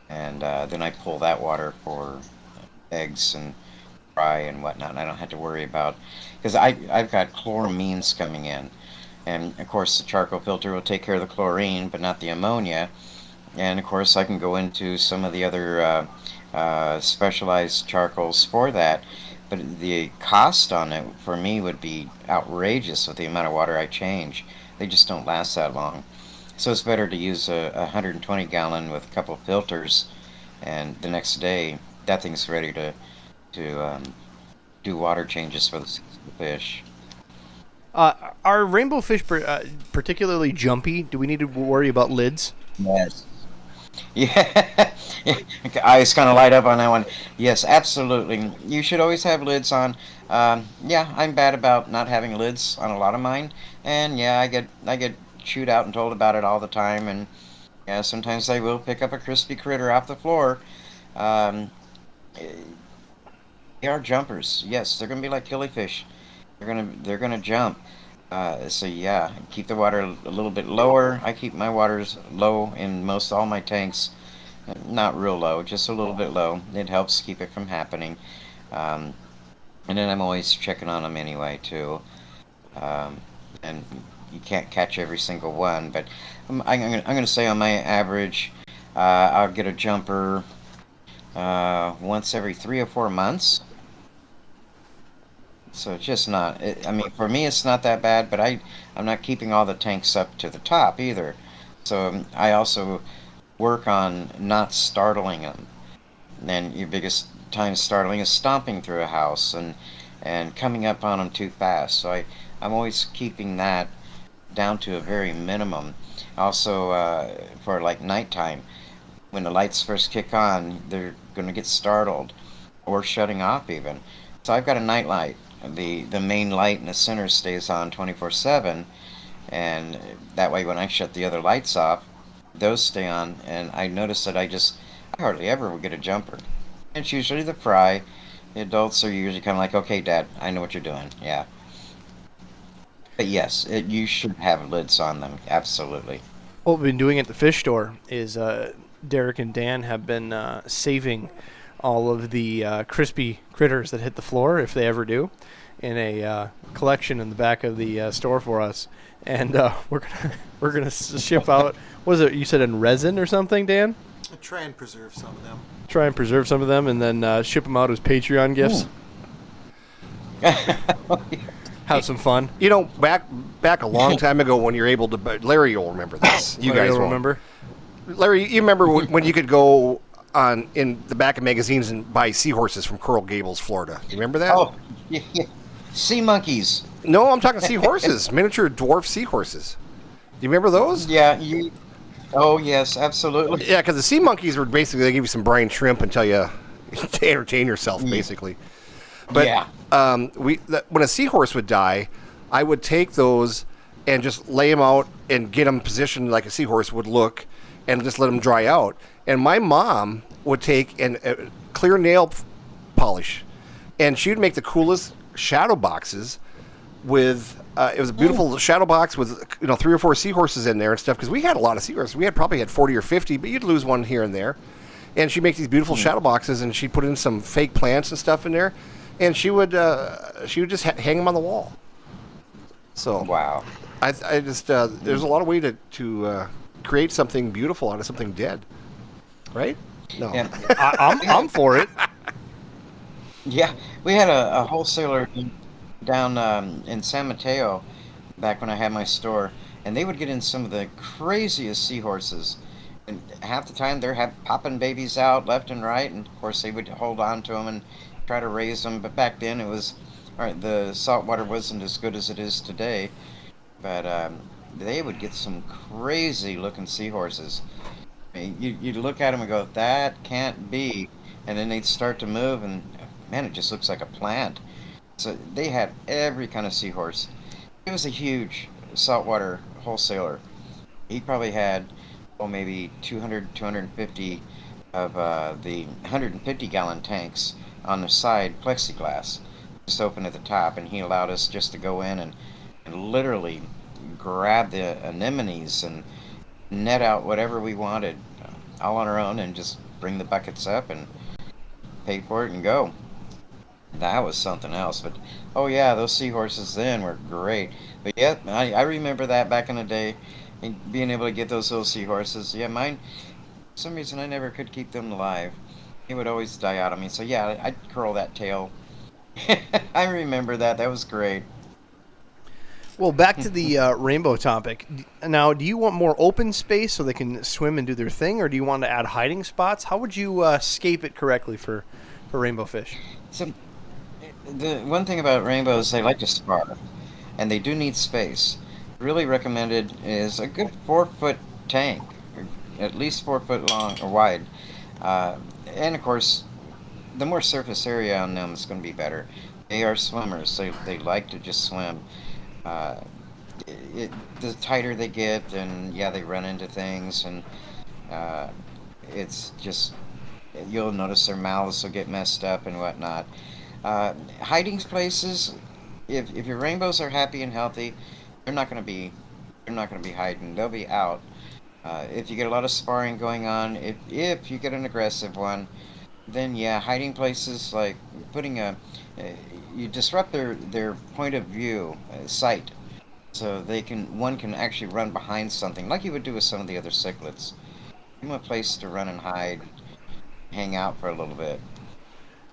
and then I pull that water for eggs and fry and whatnot, and I don't have to worry about, because I've got chloramines coming in, and of course the charcoal filter will take care of the chlorine but not the ammonia, and of course I can go into some of the other specialized charcoals for that, but the cost on it for me would be outrageous with the amount of water I change. They just don't last that long. So it's better to use a 120 gallon with a couple filters, and the next day that thing's ready to do water changes for the fish. Are rainbow fish particularly jumpy? Do we need to worry about lids? Yes. Yeah. Eyes kind of light up on that one. Yes, absolutely. You should always have lids on. Yeah, I'm bad about not having lids on a lot of mine, and yeah, I get chewed out and told about it all the time, and yeah, sometimes I will pick up a crispy critter off the floor. They are jumpers. Yes, they're gonna be like killifish. They're gonna jump. So yeah, keep the water a little bit lower. I keep my waters low in most all my tanks. Not real low, just a little bit low. It helps keep it from happening. And then I'm always checking on them anyway too. And you can't catch every single one, but I'm gonna say on my average, I'll get a jumper once every 3 or 4 months. So it's just not. I mean, for me, it's not that bad. But I'm not keeping all the tanks up to the top either. So I also work on not startling them. And your biggest time startling is stomping through a house and coming up on them too fast. So I'm always keeping that down to a very minimum. Also, for like nighttime, when the lights first kick on, they're going to get startled. or shutting off even. So I've got a night light. The main light in the center stays on 24/7, and that way when I shut the other lights off, those stay on. And I notice that I hardly ever will get a jumper. It's usually the fry. The adults are usually kind of like, okay, Dad, I know what you're doing. Yeah. But yes, you should have lids on them. Absolutely. What we've been doing at the fish store is Derek and Dan have been saving all of the crispy critters that hit the floor, if they ever do, in a collection in the back of the store for us. And we're gonna ship out. What is it? You said in resin or something, Dan? I try and preserve some of them. Try and preserve some of them, and then ship them out as Patreon gifts. Have some fun. You know, back a long time ago when you're able to, Larry will remember this. You Larry guys will won't. remember. Larry, you remember when you could go on in the back of magazines and buy seahorses from Coral Gables, Florida? You remember that? Oh, yeah. Sea monkeys. No, I'm talking seahorses, miniature dwarf seahorses. Do you remember those? Yeah, Oh yes, absolutely. Yeah, because the sea monkeys were basically, they give you some brine shrimp and tell you to entertain yourself, basically. But Yeah. when a seahorse would die, I would take those and just lay them out and get them positioned like a seahorse would look, and just let them dry out. And my mom would take a clear nail polish, and she would make the coolest shadow boxes with. It was a beautiful shadow box with 3 or 4 seahorses in there and stuff, because we had a lot of seahorses. We probably had 40 or 50, but you'd lose one here and there. And she'd make these beautiful shadow boxes, and she'd put in some fake plants and stuff in there, and she would just hang them on the wall. So Wow. I just there's a lot of way to create something beautiful out of something dead, right? No. Yeah. I'm for it. Yeah, we had a wholesaler down in San Mateo back when I had my store, and they would get in some of the craziest seahorses. And half the time they're popping babies out left and right, and of course they would hold on to them and try to raise them. But back then it was, all right, the saltwater wasn't as good as it is today, but they would get some crazy looking seahorses. I mean, you'd look at them and go, that can't be, and then they'd start to move, and man, it just looks like a plant. So they had every kind of seahorse. He was a huge saltwater wholesaler. He probably had, maybe 200, 250 of the 150-gallon tanks on the side, plexiglass, just open at the top, and he allowed us just to go in and literally grab the anemones and net out whatever we wanted, all on our own, and just bring the buckets up and pay for it and go. That was something else. But oh yeah, those seahorses then were great. But yeah, I remember that back in the day, and being able to get those little seahorses. Yeah, mine, for some reason I never could keep them alive. They would always die out of me. So yeah, I'd curl that tail. I remember that. That was great. Well, back to the rainbow topic. Now, do you want more open space so they can swim and do their thing, or do you want to add hiding spots? How would you scape it correctly for rainbow fish? So the one thing about rainbows, they like to spar, and they do need space. Really recommended is a good 4-foot tank, at least 4 foot long or wide, and of course, the more surface area on them is going to be better. They are swimmers; they like to just swim. The tighter they get, and yeah, they run into things, and it's just, you'll notice their mouths will get messed up and whatnot. Hiding places, if your rainbows are happy and healthy, they're not going to be hiding. They'll be out. If you get a lot of sparring going on, if you get an aggressive one, then yeah, hiding places like putting you disrupt their point of view, sight, so one can actually run behind something like you would do with some of the other cichlids. Give them a place to run and hide, hang out for a little bit.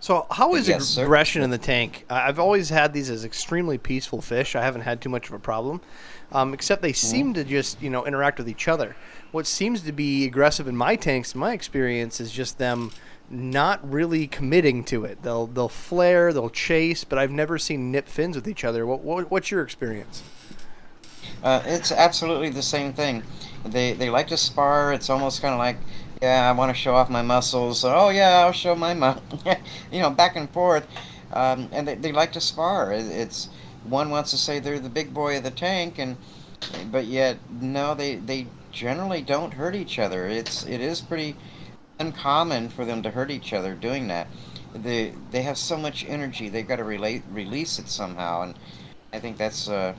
So how is Yes, sir. aggression in the tank? I've always had these as extremely peaceful fish. I haven't had too much of a problem, except they seem to just interact with each other. What seems to be aggressive in my tanks, in my experience, is just them not really committing to it. They'll flare, they'll chase, but I've never seen nip fins with each other. What's your experience? It's absolutely the same thing. They like to spar. It's almost kind of like Yeah, I want to show off my muscles. Oh yeah, I'll show my back and forth, and they like to spar. It's one wants to say they're the big boy of the tank, and but yet no, they generally don't hurt each other. It is pretty uncommon for them to hurt each other doing that. They have so much energy, they've got to release it somehow, and I think that's how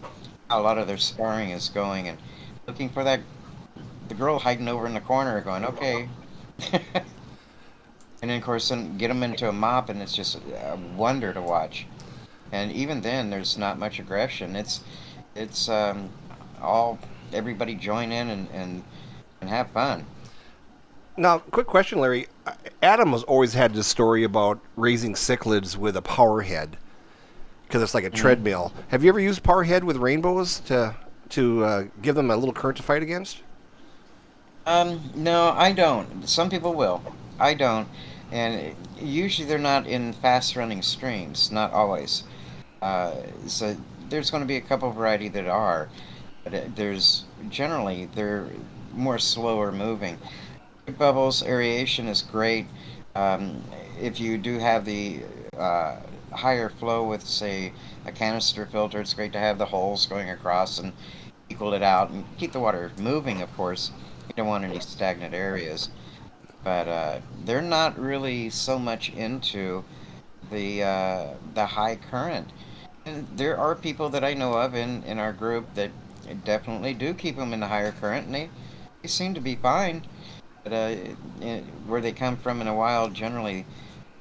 a lot of their sparring is going, and looking for that the girl hiding over in the corner, going okay. And then, of course, then get them into a mop, and it's just a wonder to watch. And even then, there's not much aggression. It's all everybody join in and have fun. Now, quick question, Larry. Adam has always had this story about raising cichlids with a power head because it's like a treadmill. Have you ever used power head with rainbows to give them a little current to fight against? No, I don't. Some people will. I don't. And usually they're not in fast running streams, not always. So there's going to be a couple variety that are, but there's generally they're more slower moving. Bubbles aeration is great. Um, if you do have the uh, higher flow with, say, a canister filter, it's great to have the holes going across and equal it out and keep the water moving, of course. You don't want any stagnant areas. But they're not really so much into the high current. And there are people that I know of in our group that definitely do keep them in the higher current, and they seem to be fine. But where they come from in a wild, generally,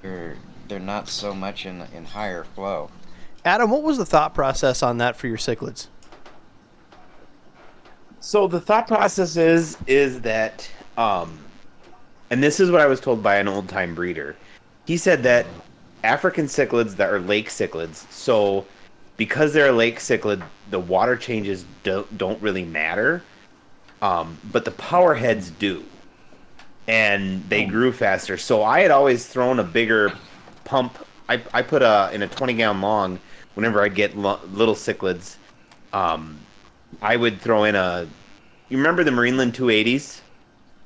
they're not so much in higher flow. Adam, what was the thought process on that for your cichlids? So the thought process is that, and this is what I was told by an old time breeder. He said that African cichlids that are lake cichlids, so because they're a lake cichlid, the water changes don't really matter, but the power heads do, and they grew faster. So I had always thrown a bigger pump. I put in a 20-gallon long. Whenever I'd get little cichlids, I would throw in a. You remember the Marineland 280s?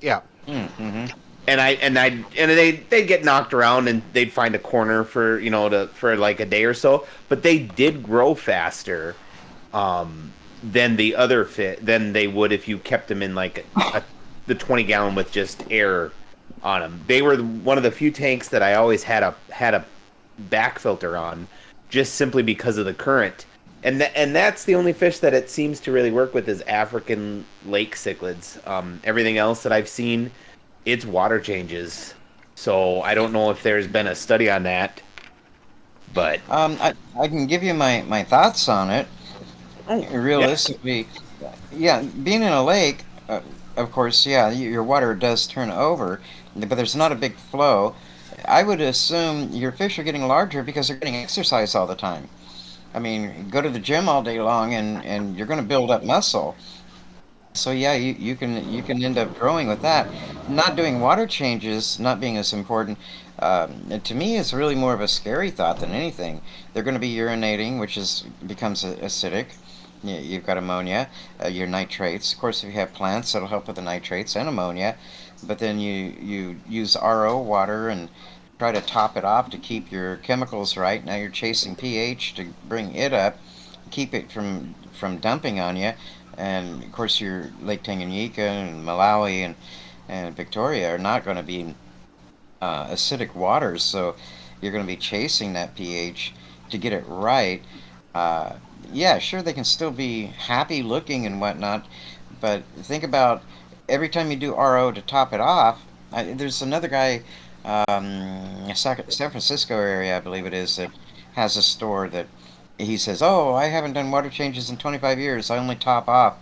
Yeah. Mm-hmm. And they'd get knocked around and they'd find a corner for for like a day or so. But they did grow faster than than they would if you kept them in like the 20-gallon with just air on them. They were one of the few tanks that I always had a back filter on, just simply because of the current. And that's the only fish that it seems to really work with is African lake cichlids. Everything else that I've seen, it's water changes. So I don't know if there's been a study on that, but I can give you my thoughts on it. Realistically, yeah, being in a lake, of course, yeah, your water does turn over, but there's not a big flow. I would assume your fish are getting larger because they're getting exercise all the time. I mean, go to the gym all day long and you're going to build up muscle. So yeah, you can end up growing with that. Not doing water changes, not being as important, to me is really more of a scary thought than anything. They're going to be urinating, which becomes acidic. You've got ammonia, your nitrates. Of course, if you have plants, that'll help with the nitrates and ammonia. But then you use RO water and try to top it off to keep your chemicals right. Now you're chasing pH to bring it up, keep it from dumping on you. And of course, your Lake Tanganyika and Malawi and Victoria are not going to be acidic waters, so you're going to be chasing that pH to get it right. Yeah, sure, they can still be happy looking and whatnot, but think about every time you do RO to top it off. There's another guy, San Francisco area, I believe it is, that has a store that he says, "Oh, I haven't done water changes in 25 years. I only top off,"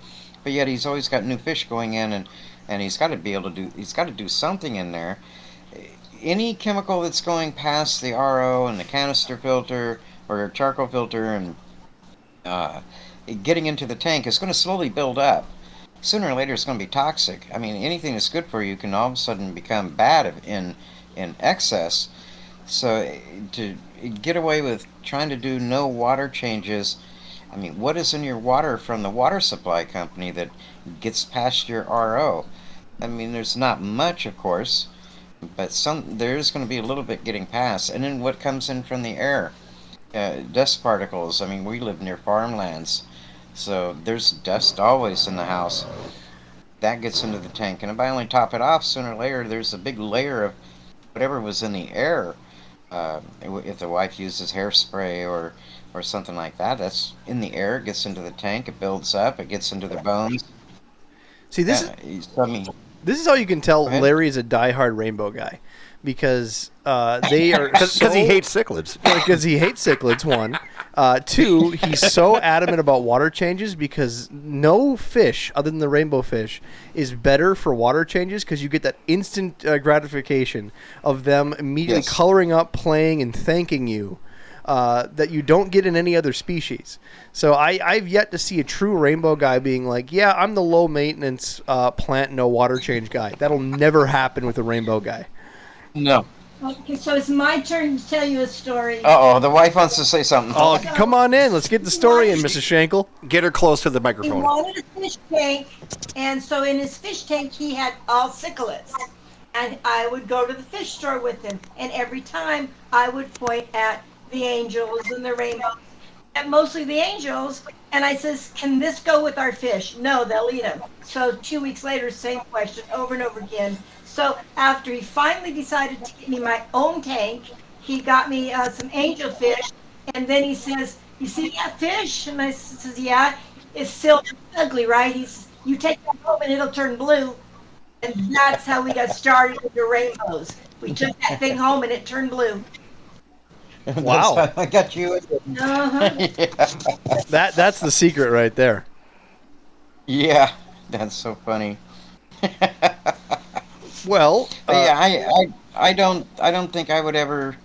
but yet he's always got new fish going in, and he's got to be able to do. He's got to do something in there. Any chemical that's going past the RO and the canister filter or charcoal filter and getting into the tank is going to slowly build up. Sooner or later, it's going to be toxic. I mean, anything that's good for you can all of a sudden become bad in excess. So to get away with trying to do no water changes, I mean, what is in your water from the water supply company that gets past your RO? I mean, there's not much, of course, but there's going to be a little bit getting past. And then what comes in from the air? Dust particles. I mean, we live near farmlands, so there's dust always in the house. That gets into the tank, and if I only top it off, sooner or later, there's a big layer of whatever was in the air. If the wife uses hairspray or something like that, that's in the air. It gets into the tank. It builds up. It gets into the bones. See, this I mean, this is how you can tell Go ahead. Larry is a diehard rainbow guy, because they are Because he hates cichlids. because he hates cichlids. One, two, he's so adamant about water changes because no fish other than the rainbow fish is better for water changes because you get that instant gratification of them immediately Yes. coloring up, playing, and thanking you. That you don't get in any other species. So I've yet to see a true rainbow guy being like, yeah, I'm the low maintenance plant, no water change guy. That'll never happen with a rainbow guy. no. Okay, so it's my turn to tell you a story. Uh-oh, the wife wants to say something. Oh, come on in. Let's get the story in, Mrs. Schenkel. Get her close to the He microphone. wanted a fish tank, and so in his fish tank he had all cichlids. And I would go to the fish store with him, and every time I would point at the angels and the rainbows, and mostly the angels, and I says, can this go with our fish? No, they'll eat them. So 2 weeks later, same question over and over again. So after he finally decided to get me my own tank, he got me some angelfish, and then he says, you see that fish? And I says, yeah, it's silver and ugly, right? He's, you take that home and it'll turn blue. And that's how we got started with the rainbows. We took that thing home and it turned blue. Wow. That's how I got you. Uh-huh. That's the secret right there. Yeah, that's so funny. Well, But yeah, I don't think I would ever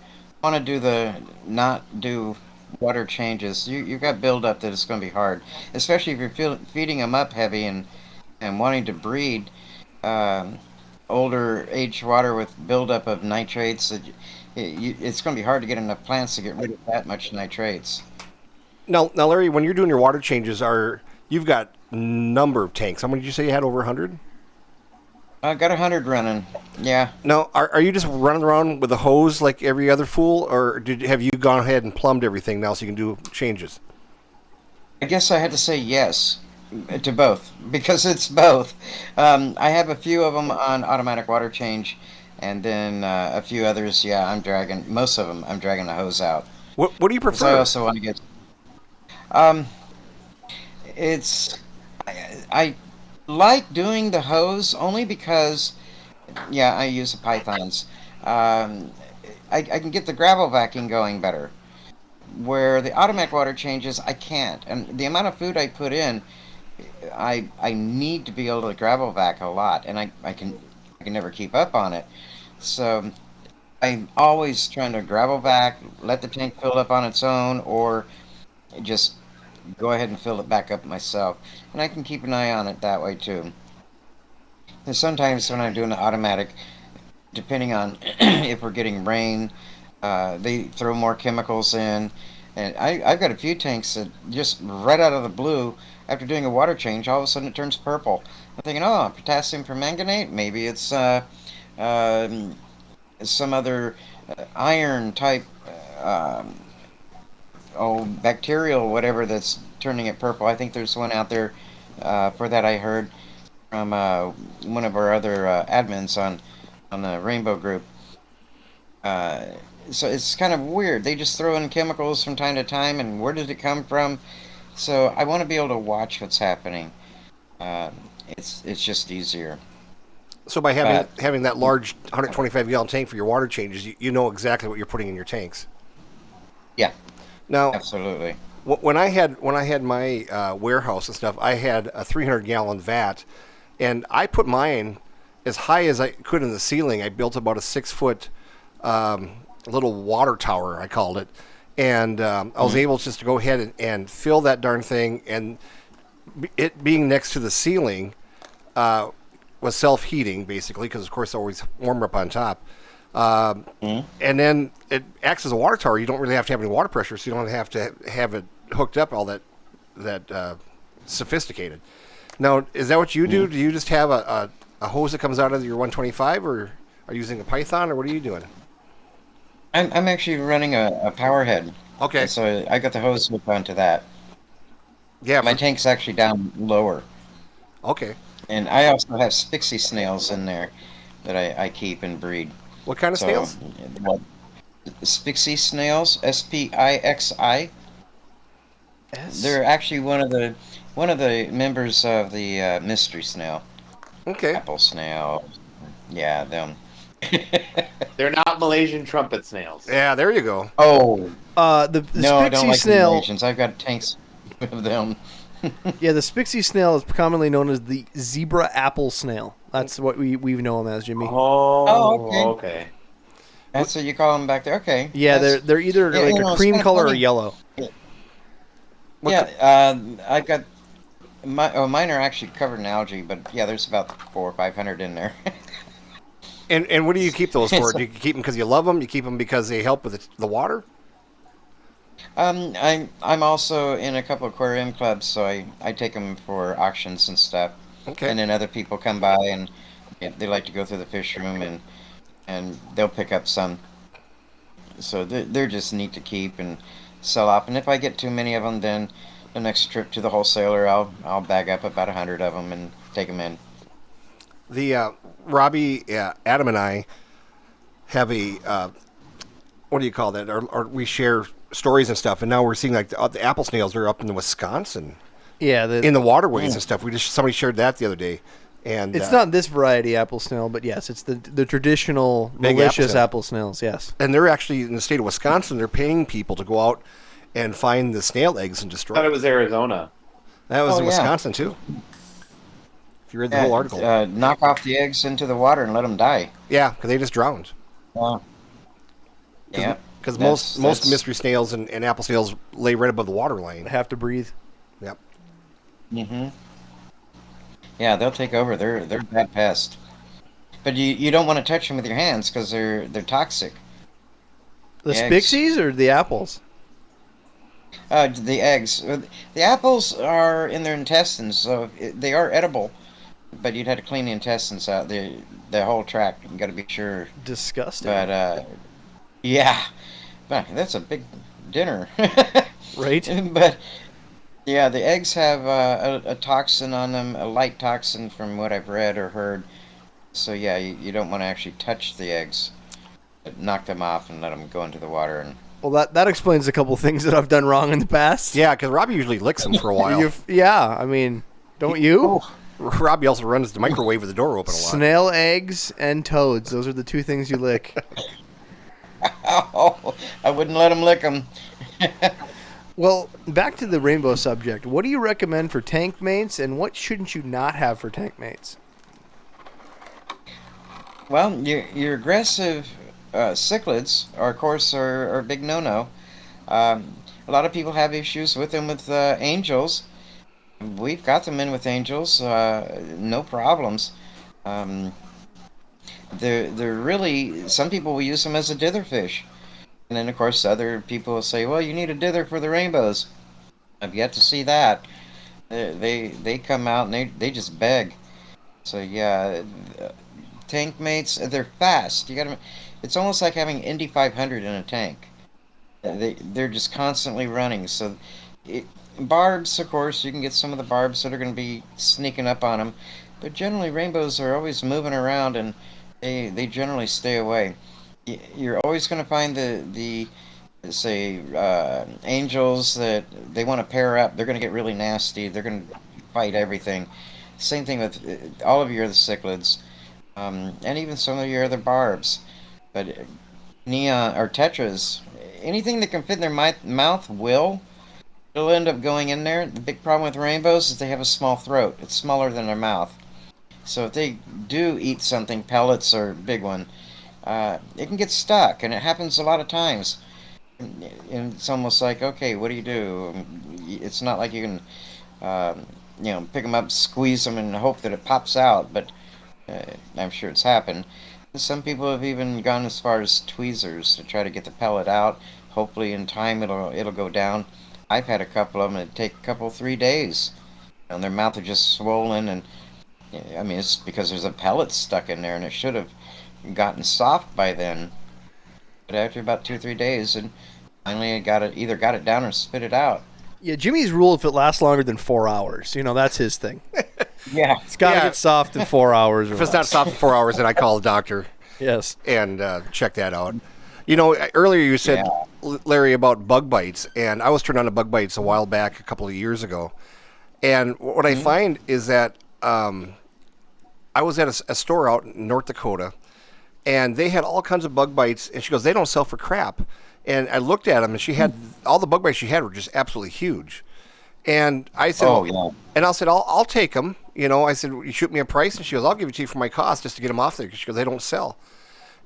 want to not do water changes. You've got buildup that it's going to be hard, especially if you're feeding them up heavy and wanting to breed older age water with buildup of nitrates. It's going to be hard to get enough plants to get rid of that much nitrates. Now, Larry, when you're doing your water changes, you've got number of tanks. How many did you say you had? Over 100? I got 100 running. Yeah. Now, are you just running around with a hose like every other fool, or have you gone ahead and plumbed everything now so you can do changes? I guess I had to say yes to both because it's both. I have a few of them on automatic water change, and then a few others. Yeah, most of them. I'm dragging the hose out. What do you 'Cause prefer? I also want to get. It's I like doing the hose only because, yeah, I use the pythons. I can get the gravel vacuum going better. Where the automatic water changes, I can't. And the amount of food I put in, I need to be able to gravel vac a lot, and I can never keep up on it. So I'm always trying to gravel vac, let the tank fill up on its own, or just go ahead and fill it back up myself. And I can keep an eye on it that way too. And sometimes when I'm doing the automatic, depending on if we're getting rain, they throw more chemicals in. And I've got a few tanks that just right out of the blue, after doing a water change, all of a sudden it turns purple. I'm thinking, oh, potassium permanganate? Maybe it's some other iron type bacterial, whatever, that's turning it purple. I think there's one out there for that I heard from one of our other admins on the Rainbow group. So it's kind of weird. They just throw in chemicals from time to time, and where did it come from? So I want to be able to watch what's happening. It's just easier. So by having that large 125-gallon tank for your water changes, you know exactly what you're putting in your tanks. Yeah, Now, absolutely. when I had my warehouse and stuff, I had a 300-gallon vat, and I put mine as high as I could in the ceiling. I built about a 6-foot little water tower, I called it, and I was able just to go ahead and fill that darn thing, and it being next to the ceiling was self-heating, basically, because, of course, it's always warmer up on top. And then it acts as a water tower. You don't really have to have any water pressure, so you don't have to have it hooked up all that sophisticated. Now, is that what you do? Do you just have a a hose that comes out of your 125, or are you using a Python, or what are you doing? I'm actually running a power head. Okay. And so I got the hose hooked onto that. Yeah. My tank's actually down lower. Okay. And I also have Spixie snails in there that I keep and breed. What kind of So, snails? what, Spixie snails, Spixi. They're actually one of the members of the mystery snail, Okay. apple snail. Yeah, them. They're not Malaysian trumpet snails. Yeah, there you go. Oh The no, I don't Spixie like snail. Malaysians. I've got tanks of them. Yeah, the Spixie snail is commonly known as the zebra apple snail. That's what we know them as, Jimmy. Oh, okay. That's what you call them back there. Okay. Yeah, That's- they're either Yeah, like you know, a it's cream kinda color or funny. yellow. I've got mine are actually covered in algae, but yeah, there's about 400 or 500 in there. And what do you keep those for? Do you keep them because you love them? You keep them because they help with the water? I'm also in a couple of aquarium clubs, so I take them for auctions and stuff. Okay. And then other people come by and they like to go through the fish room and they'll pick up some. So they're just neat to keep and sell off. And if I get too many of them, then the next trip to the wholesaler, I'll bag up about 100 of them and take them in. The Robbie, Adam, and I have a what do you call that? Or we share stories and stuff. And now we're seeing like the apple snails are up in Wisconsin, Yeah, in the waterways and stuff. Somebody shared that the other day, and it's not this variety apple snail, but yes, it's the traditional Big malicious snail. apple snails. Yes. And they're actually in the state of Wisconsin. They're paying people to go out and find the snail eggs and I destroy thought it them. was Arizona. That was Oh, in yeah. Wisconsin too. If you read the whole article, Knock off the eggs into the water and let them die. yeah, because they just drowned. Yeah. Because That's- most that's- mystery snails and apple snails lay right above the water line. Have to breathe. Yep. Mm-hmm. Yeah, they'll take over. They're a bad pest. But you don't want to touch them with your hands because they're toxic. The The eggs. Spixies or the apples? The eggs. The apples are in their intestines, so they are edible. But you'd have to clean the intestines out, the whole tract. You got to be sure. Disgusting. But yeah, but that's a big dinner. Right? But yeah, the eggs have a toxin on them, a light toxin from what I've read or heard. So yeah, you don't want to actually touch the eggs. But knock them off and let them go into the water. And Well, that explains a couple things that I've done wrong in the past. Yeah, because Robbie usually licks them for a while. Yeah, I mean, don't you? Robbie also runs the microwave with the door open a lot. Snail eggs and toads. Those are the two things you lick. oh, I wouldn't let them lick them. Well, back to the rainbow subject. What do you recommend for tank mates, and what shouldn't you not have for tank mates? Well, your aggressive cichlids, are, of course, are a big no-no. A lot of people have issues with them with angels. We've got them in with angels, no problems. They're really, some people will use them as a dither fish. And then, of course, other people will say, well, you need a dither for the rainbows. I've yet to see that. They come out and they just beg. So, yeah, tank mates, they're fast. It's almost like having Indy 500 in a tank. They're just constantly running. So, barbs, of course, you can get some of the barbs that are going to be sneaking up on them. But generally, rainbows are always moving around and they generally stay away. You're always going to find the angels that they want to pair up. They're going to get really nasty. They're going to fight everything. Same thing with all of your other cichlids, and even some of your other barbs. But neon or tetras, anything that can fit in their mouth it'll end up going in there. The big problem with rainbows is they have a small throat. It's smaller than their mouth. So if they do eat something, pellets or big one, it can get stuck, and it happens a lot of times. And it's almost like, okay, what do you do? It's not like you can, pick them up, squeeze them, and hope that it pops out. But I'm sure it's happened. Some people have even gone as far as tweezers to try to get the pellet out. Hopefully, in time, it'll go down. I've had a couple of them that take a couple, 3 days, and their mouth are just swollen, and I mean, it's because there's a pellet stuck in there, and it should have gotten soft by then. But after about 2 or 3 days, and finally I either got it down or spit it out. Yeah, Jimmy's rule, if it lasts longer than 4 hours, that's his thing. Yeah. It's got to get soft in 4 hours. Or If it's not soft in 4 hours, then I call the doctor. Yes. And check that out. Earlier you said, Larry, about bug bites, and I was turned on to bug bites a while back, a couple of years ago. And what I find is that I was at a store out in North Dakota, and they had all kinds of bug bites, and she goes, they don't sell for crap. And I looked at them, and she had all the bug bites she had were just absolutely huge. And I said, and I said, I'll take them. I said, you shoot me a price, and she goes, I'll give it to you for my cost just to get them off there, because she goes, they don't sell.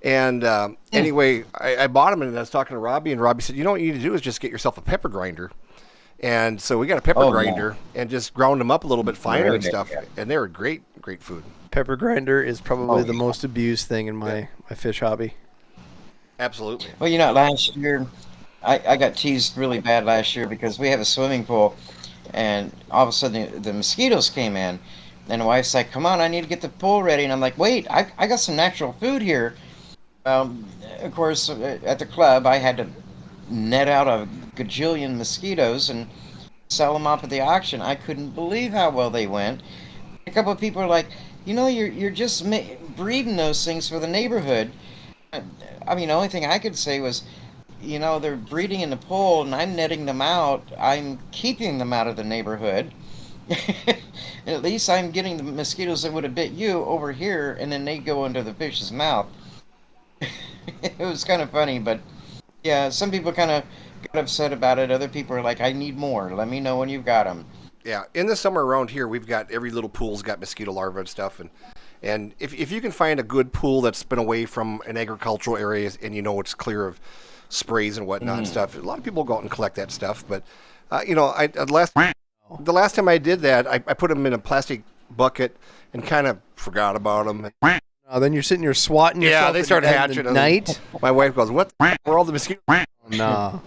And anyway, I bought them, and I was talking to Robbie, and Robbie said, what you need to do is just get yourself a pepper grinder. And so we got a pepper grinder and just ground them up a little bit finer and stuff, and they were great food. Pepper grinder is probably the most abused thing in my fish hobby. Absolutely. Well, last year, I got teased really bad last year because we have a swimming pool, and all of a sudden the mosquitoes came in, and the wife's like, come on, I need to get the pool ready. And I'm like, wait, I got some natural food here. Of course, at the club, I had to net out a gajillion mosquitoes and sell them off at the auction. I couldn't believe how well they went. A couple of people are like, you're just breeding those things for the neighborhood. I mean, the only thing I could say was, they're breeding in the pool, and I'm netting them out. I'm keeping them out of the neighborhood. And at least I'm getting the mosquitoes that would have bit you over here, and then they go into the fish's mouth. It was kind of funny, but yeah, some people kind of got upset about it. Other people are like, I need more. Let me know when you've got them. Yeah, in the summer around here, we've got every little pool's got mosquito larvae and stuff, and if you can find a good pool that's been away from an agricultural area and it's clear of sprays and whatnot and stuff, a lot of people go out and collect that stuff. But the last time I did that, I put them in a plastic bucket and kind of forgot about them. Then you're sitting here swatting yourself. Yeah, they start hatching at night. My wife goes, "What? Where are all the mosquitoes?" No.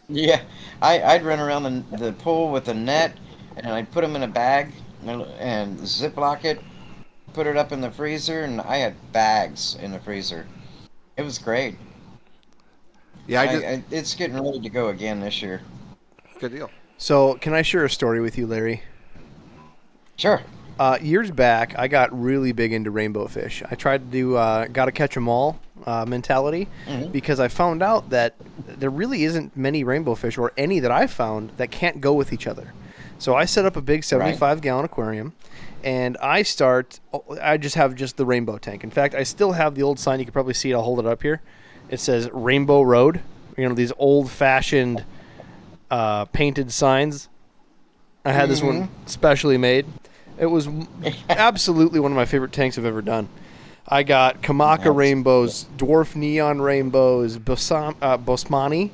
Yeah, I'd run around the pool with a net, and I'd put them in a bag and Ziploc it, put it up in the freezer, and I had bags in the freezer. It was great. Yeah, it's getting ready to go again this year. Good deal. So, can I share a story with you, Larry? Sure. Years back, I got really big into Rainbowfish. I tried to do gotta catch 'em all mentality because I found out that there really isn't many rainbowfish, or any that I found, that can't go with each other. So I set up a big 75-gallon aquarium, and I just have the rainbow tank. In fact, I still have the old sign. You can probably see it. I'll hold it up here. It says Rainbow Road. These old-fashioned painted signs. I had this one specially made. It was absolutely one of my favorite tanks I've ever done. I got Kamaka rainbows, dwarf neon rainbows, Bosmani,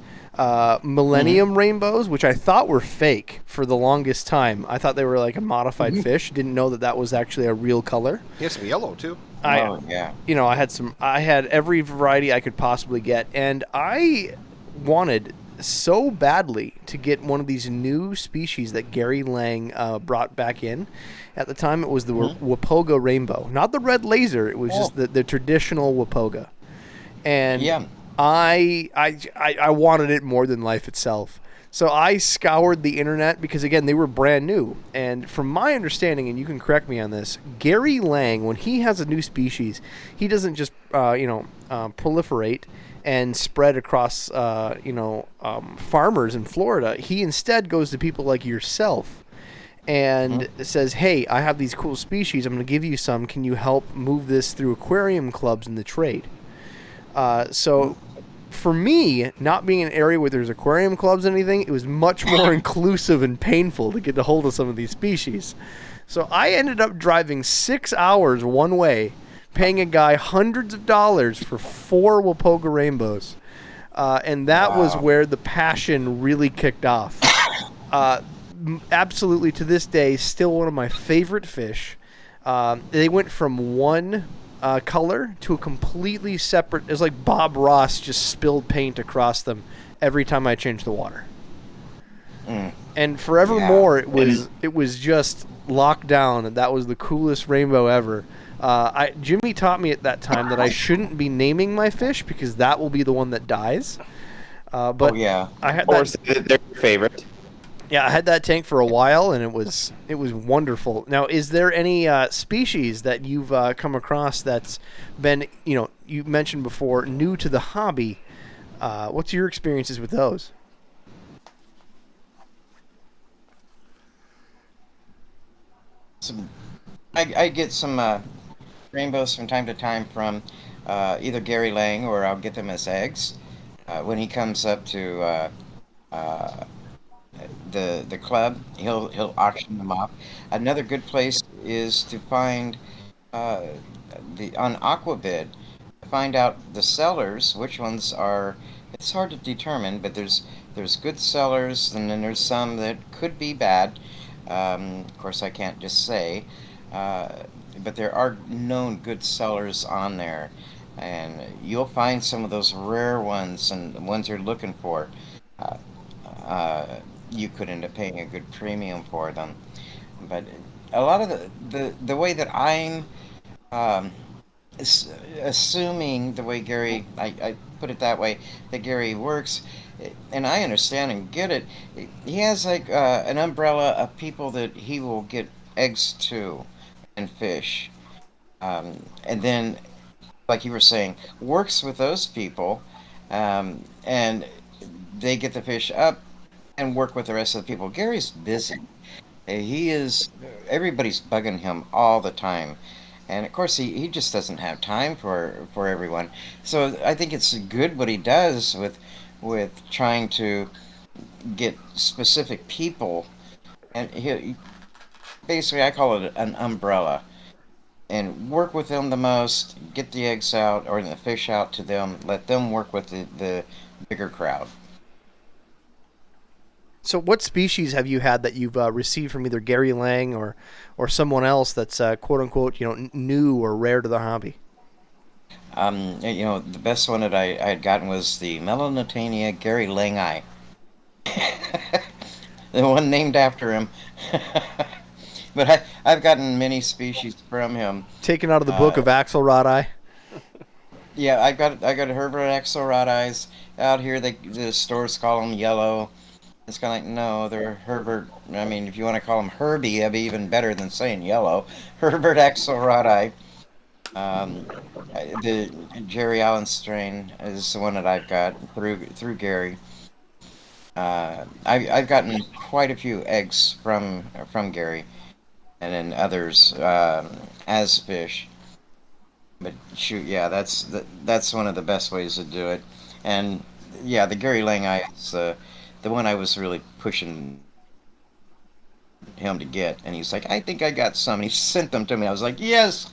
Millennium rainbows, which I thought were fake for the longest time. I thought they were like a modified fish. Didn't know that was actually a real color. He has some yellow too. I had every variety I could possibly get, and I wanted so badly to get one of these new species that Gary Lang brought back in. At the time, it was the Wapoga rainbow, not the red laser. It was just the traditional Wapoga, and I wanted it more than life itself. So I scoured the internet because, again, they were brand new. And from my understanding, and you can correct me on this, Gary Lang, when he has a new species, he doesn't just proliferate and spread across farmers in Florida. He instead goes to people like yourself and says, hey, I have these cool species. I'm going to give you some. Can you help move this through aquarium clubs in the trade? So for me, not being in an area where there's aquarium clubs and anything, it was much more inclusive and painful to get a hold of some of these species. So I ended up driving 6 hours one way, paying a guy hundreds of dollars for 4 Wapoga rainbows. And that was where the passion really kicked off. Absolutely, to this day, still one of my favorite fish. They went from one color to a completely separate. It was like Bob Ross just spilled paint across them every time I changed the water. And forevermore, it was just locked down that was the coolest rainbow ever. Jimmy taught me at that time that I shouldn't be naming my fish because that will be the one that dies. But Oh, yeah. I had Or that. say that they're your favorite. Yeah, I had that tank for a while, and it was wonderful. Now, is there any species that you've come across that's been, you mentioned before, new to the hobby? What's your experiences with those? I get some rainbows from time to time from either Gary Lang, or I'll get them as eggs when he comes up to the club. He'll auction them off. Another good place is to find uh, the on Aquabid, to find out the sellers, which ones are. It's hard to determine, but there's good sellers, and then there's some that could be bad. Of course, I can't just say, uh, but there are known good sellers on there, and you'll find some of those rare ones and the ones you're looking for. Uh, you could end up paying a good premium for them. But a lot of the way that I'm um, assuming the way Gary, I put it that way, that Gary works, and I understand and get it. He has like an umbrella of people that he will get eggs to and fish, and then, like you were saying, works with those people, and they get the fish up and work with the rest of the people. Gary's busy. He is. Everybody's bugging him all the time, and of course he just doesn't have time for everyone. So I think it's good what he does with trying to get specific people, and he basically, I call it an umbrella, and work with them the most. Get the eggs out or the fish out to them. Let them work with the bigger crowd. So, what species have you had that you've received from either Gary Lang or someone else that's quote unquote new or rare to the hobby? The best one that I had gotten was the Melanotania Gary Langi, the one named after him. But I've gotten many species from him. Taken out of the book of Axelrod Eye. Yeah, I got Herbert Axelrod eyes out here. The stores call them yellow. It's kind of like, no, they're Herbert. I mean, if you want to call them Herbie, that'd be even better than saying yellow. Herbert Axelrod eye. The Jerry Allen strain is the one that I've got through Gary. I've gotten quite a few eggs from Gary, and then others as fish. But shoot, yeah, that's one of the best ways to do it. And yeah, the Gary Lang eye is the one I was really pushing him to get, and he's like, I think I got some, and he sent them to me. I was like, yes.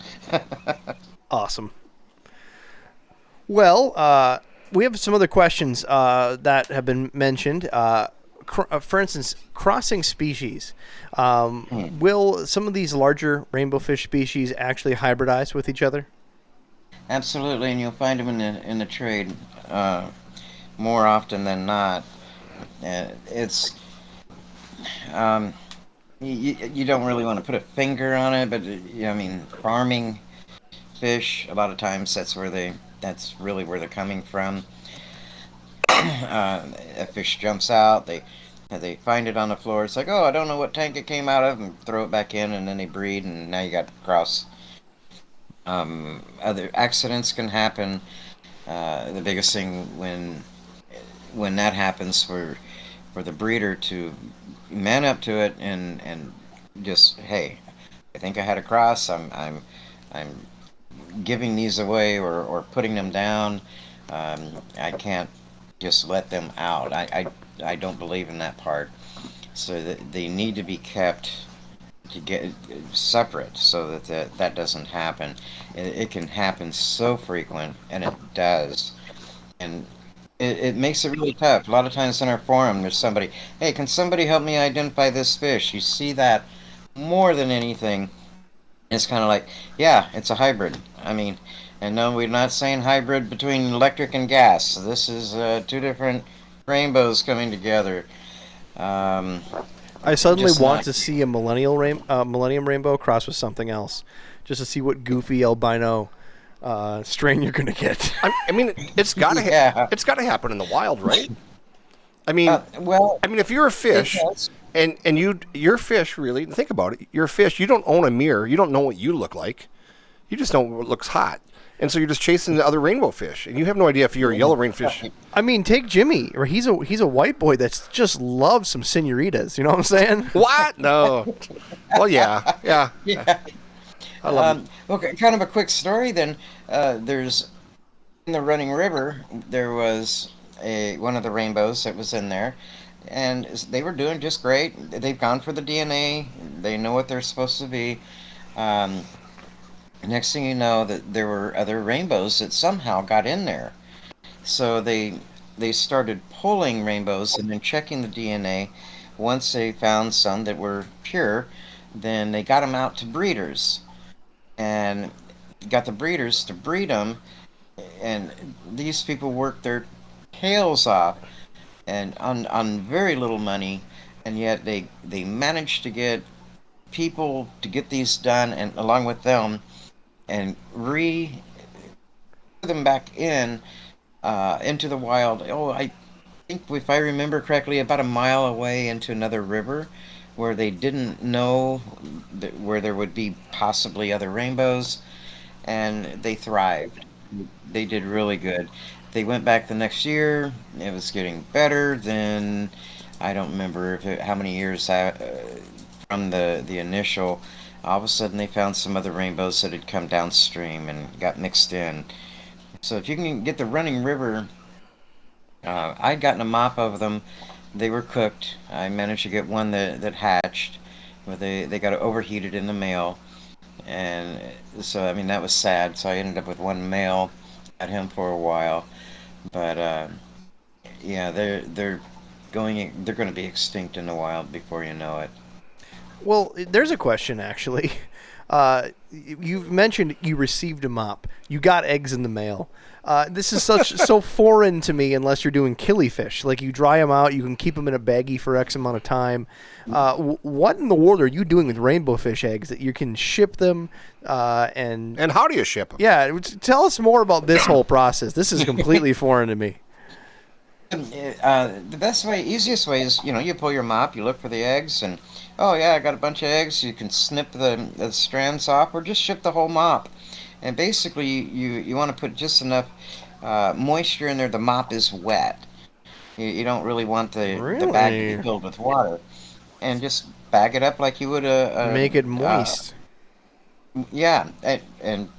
Awesome. Well, we have some other questions that have been mentioned. For instance, crossing species. Will some of these larger rainbow fish species actually hybridize with each other? Absolutely, and you'll find them in the trade more often than not. It's you don't really want to put a finger on it, but I mean, farming fish, a lot of times that's really where they're coming from. A fish jumps out, they find it on the floor. It's like, oh, I don't know what tank it came out of, and throw it back in, and then they breed, and now you got cross. Other accidents can happen. The biggest thing when that happens, for the breeder to man up to it and just, hey, I think I had a cross. I'm giving these away or putting them down. I can't just let them out. I don't believe in that part. So that they need to be kept to get separate so that doesn't happen. It can happen so frequent, and it does. And it makes it really tough. A lot of times in our forum, there's somebody, hey, can somebody help me identify this fish? You see that more than anything. It's kind of like, yeah, it's a hybrid. I mean, and no, we're not saying hybrid between electric and gas. This is two different rainbows coming together. I suddenly Just want not- to see a Millennium Rainbow crossed with something else, just to see what goofy albino strain you're gonna get. I mean, it's gotta Yeah. it's gotta happen in the wild, right? I mean, well, if you're a fish, does. and you're fish, really, think about it. You're a fish. You don't own a mirror. You don't know what you look like. You just know what looks hot, and so you're just chasing the other rainbow fish, and you have no idea if you're a yellow rainfish. I mean, take Jimmy, or he's a white boy that just loves some senoritas. You know what I'm saying? What? No. Well, yeah. Yeah. I love it. Okay, kind of a quick story then. There's in the running river. There was one of the rainbows that was in there, and they were doing just great. They've gone for the DNA. They know what they're supposed to be. Next thing you know, that there were other rainbows that somehow got in there. So they started pulling rainbows and then checking the DNA. Once they found some that were pure, then they got them out to breeders, and got the breeders to breed them. And these people worked their tails off, and on very little money, and yet they managed to get people to get these done, and along with them, and put them back into the wild. Oh, I think if I remember correctly, about a mile away into another river, where they didn't know where there would be possibly other rainbows, and they thrived. They did really good. They went back the next year. It was getting better. Then I don't remember how many years from the initial. All of a sudden, they found some other rainbows that had come downstream and got mixed in. So if you can get the running river, I'd gotten a mop of them. They were cooked. I managed to get one that hatched, but they got overheated in the male, and so I mean that was sad. So I ended up with one male, had him for a while, but yeah, they're going to be extinct in the wild before you know it. Well, there's a question actually. You've mentioned you received a mop. You got eggs in the mail. This is so foreign to me unless you're doing killifish. Like you dry them out, you can keep them in a baggie for X amount of time. What in the world are you doing with rainbow fish eggs that you can ship them? And how do you ship them? Yeah, tell us more about this whole process. This is completely foreign to me. The best way, easiest way is, you pull your mop, you look for the eggs, and oh yeah, I got a bunch of eggs. You can snip the strands off, or just ship the whole mop. And basically, you want to put just enough moisture in there. The mop is wet. You don't really want the bag to be filled with water, and just bag it up like you would make it moist. Yeah, and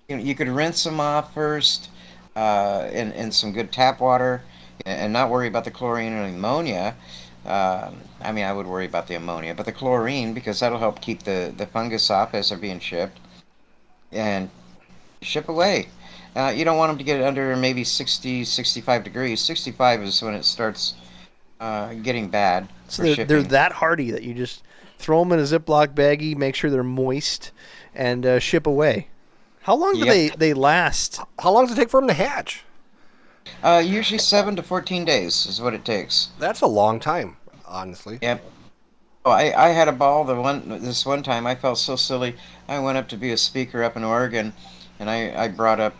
you could rinse them off first in some good tap water, and not worry about the chlorine or ammonia. I mean, I would worry about the ammonia, but the chlorine, because that'll help keep the fungus off as they're being shipped. And ship away. You don't want them to get under maybe 60, 65 degrees. 65 is when it starts getting bad. So they're that hardy that you just throw them in a Ziploc baggie, make sure they're moist, and ship away. How long do they last? How long does it take for them to hatch? Usually 7 to 14 days is what it takes. That's a long time, honestly. Yep. Oh, I had a ball this one time. I felt so silly. I went up to be a speaker up in Oregon, and I brought up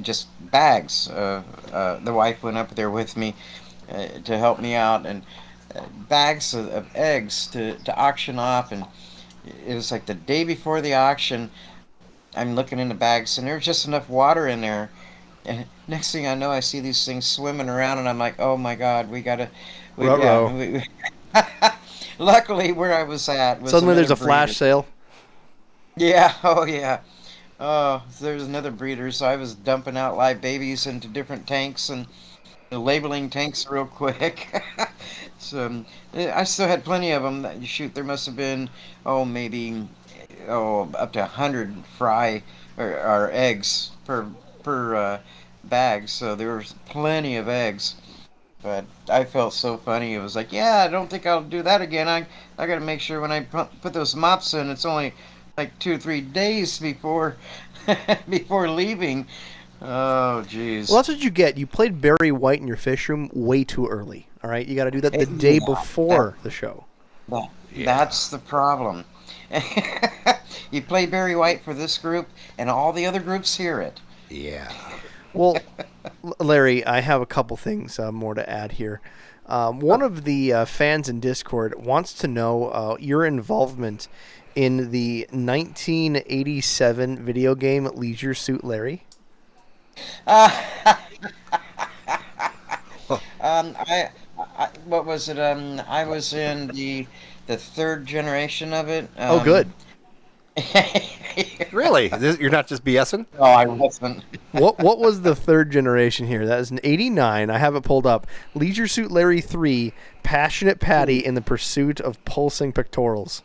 just bags. The wife went up there with me to help me out, and bags of eggs to auction off. And it was like the day before the auction. I'm looking in the bags, and there's just enough water in there. And next thing I know, I see these things swimming around, and I'm like, oh my God, we gotta. Luckily, where I was at was suddenly there's a breeder. flash sale. Yeah, oh yeah. Oh, there's another breeder, so I was dumping out live babies into different tanks and labeling tanks real quick. So I still had plenty of them. Shoot, there must have been maybe up to 100 fry or eggs per bag. So there was plenty of eggs. But I felt so funny. It was like, yeah, I don't think I'll do that again. I got to make sure when I put those mops in, it's only like 2 or 3 days before before leaving. Oh, jeez. Well, that's what you get. You played Barry White in your fish room way too early. All right, you got to do that the day before the show. That's the problem. You play Barry White for this group, and all the other groups hear it. Yeah. Well, Larry, I have a couple things more to add here. One of the fans in Discord wants to know your involvement in the 1987 video game Leisure Suit Larry. What was it? I was in the third generation of it. Oh, good. Really? You're not just BSing? No, I wasn't. What was the third generation here? That was in '89. I have it pulled up. Leisure Suit Larry 3, Passionate Patty in the Pursuit of Pulsing Pectorals.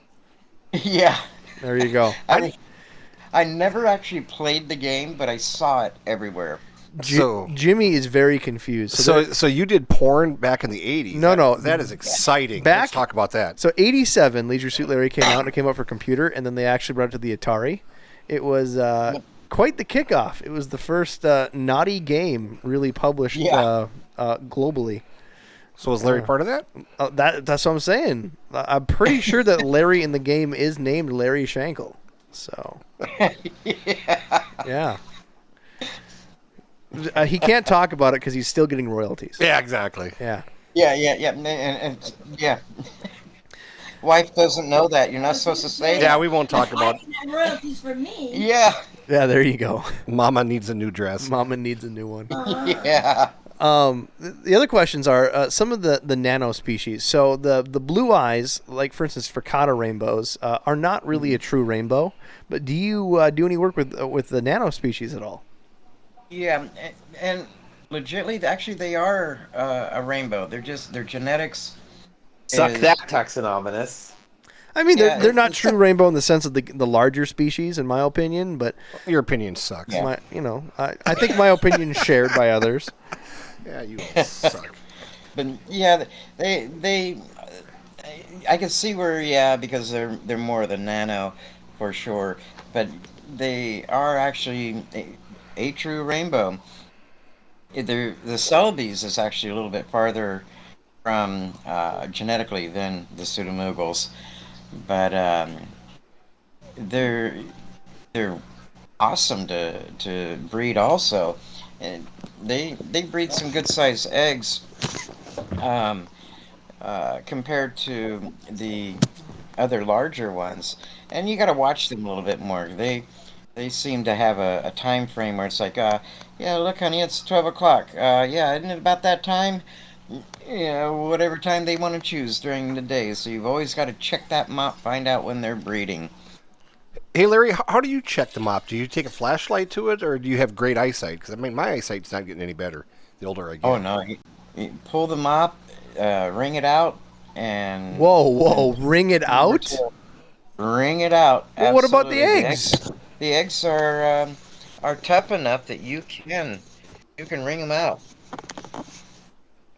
Yeah. There you go. I never actually played the game, but I saw it everywhere. Jimmy is very confused. So you did porn back in the 80s? No. That is exciting. Back, Let's talk about that. So '87, Leisure Suit Larry came out, and it came out for computer, and then they actually brought it to the Atari. It was quite the kickoff. It was the first naughty game really published globally. So was Larry part of that? That's what I'm saying. I'm pretty sure that Larry in the game is named Larry Shankle. So, yeah. He can't talk about it because he's still getting royalties. Yeah, exactly. Yeah. Yeah, and yeah. Wife doesn't know that. You're not supposed to say that. Yeah, we won't talk about it. Royalties for me. Yeah. Yeah, there you go. Mama needs a new dress. Mama needs a new one. Yeah. The other questions are some of the nano species. So the blue eyes, like for instance Fricata rainbows, are not really a true rainbow. But do you do any work with the nano species at all? Yeah, and legitimately, actually, they are a rainbow. Their genetics. Suck that, Taxonominus. I mean, they're not true rainbow in the sense of the larger species, in my opinion. But your opinion sucks. Yeah. I think my opinion is shared by others. Yeah, you suck. But yeah, they I can see where because they're more the nano for sure, but they are actually a true rainbow. The Celebes is actually a little bit farther from genetically than the Pseudomugals, but they're awesome to breed also. And they breed some good sized eggs compared to the other larger ones, and you got to watch them a little bit more. They seem to have a time frame where it's like, yeah, look, honey, it's 12 o'clock. Yeah, isn't it about that time? Whatever time they want to choose during the day. So you've always got to check that mop, find out when they're breeding. Hey, Larry, how do you check the mop? Do you take a flashlight to it, or do you have great eyesight? Because, I mean, my eyesight's not getting any better the older I get. Oh, no. You pull the mop, wring it out, and... Whoa, wring it out? Wring it out. Well, what about the eggs? The eggs are tough enough that you can wring them out.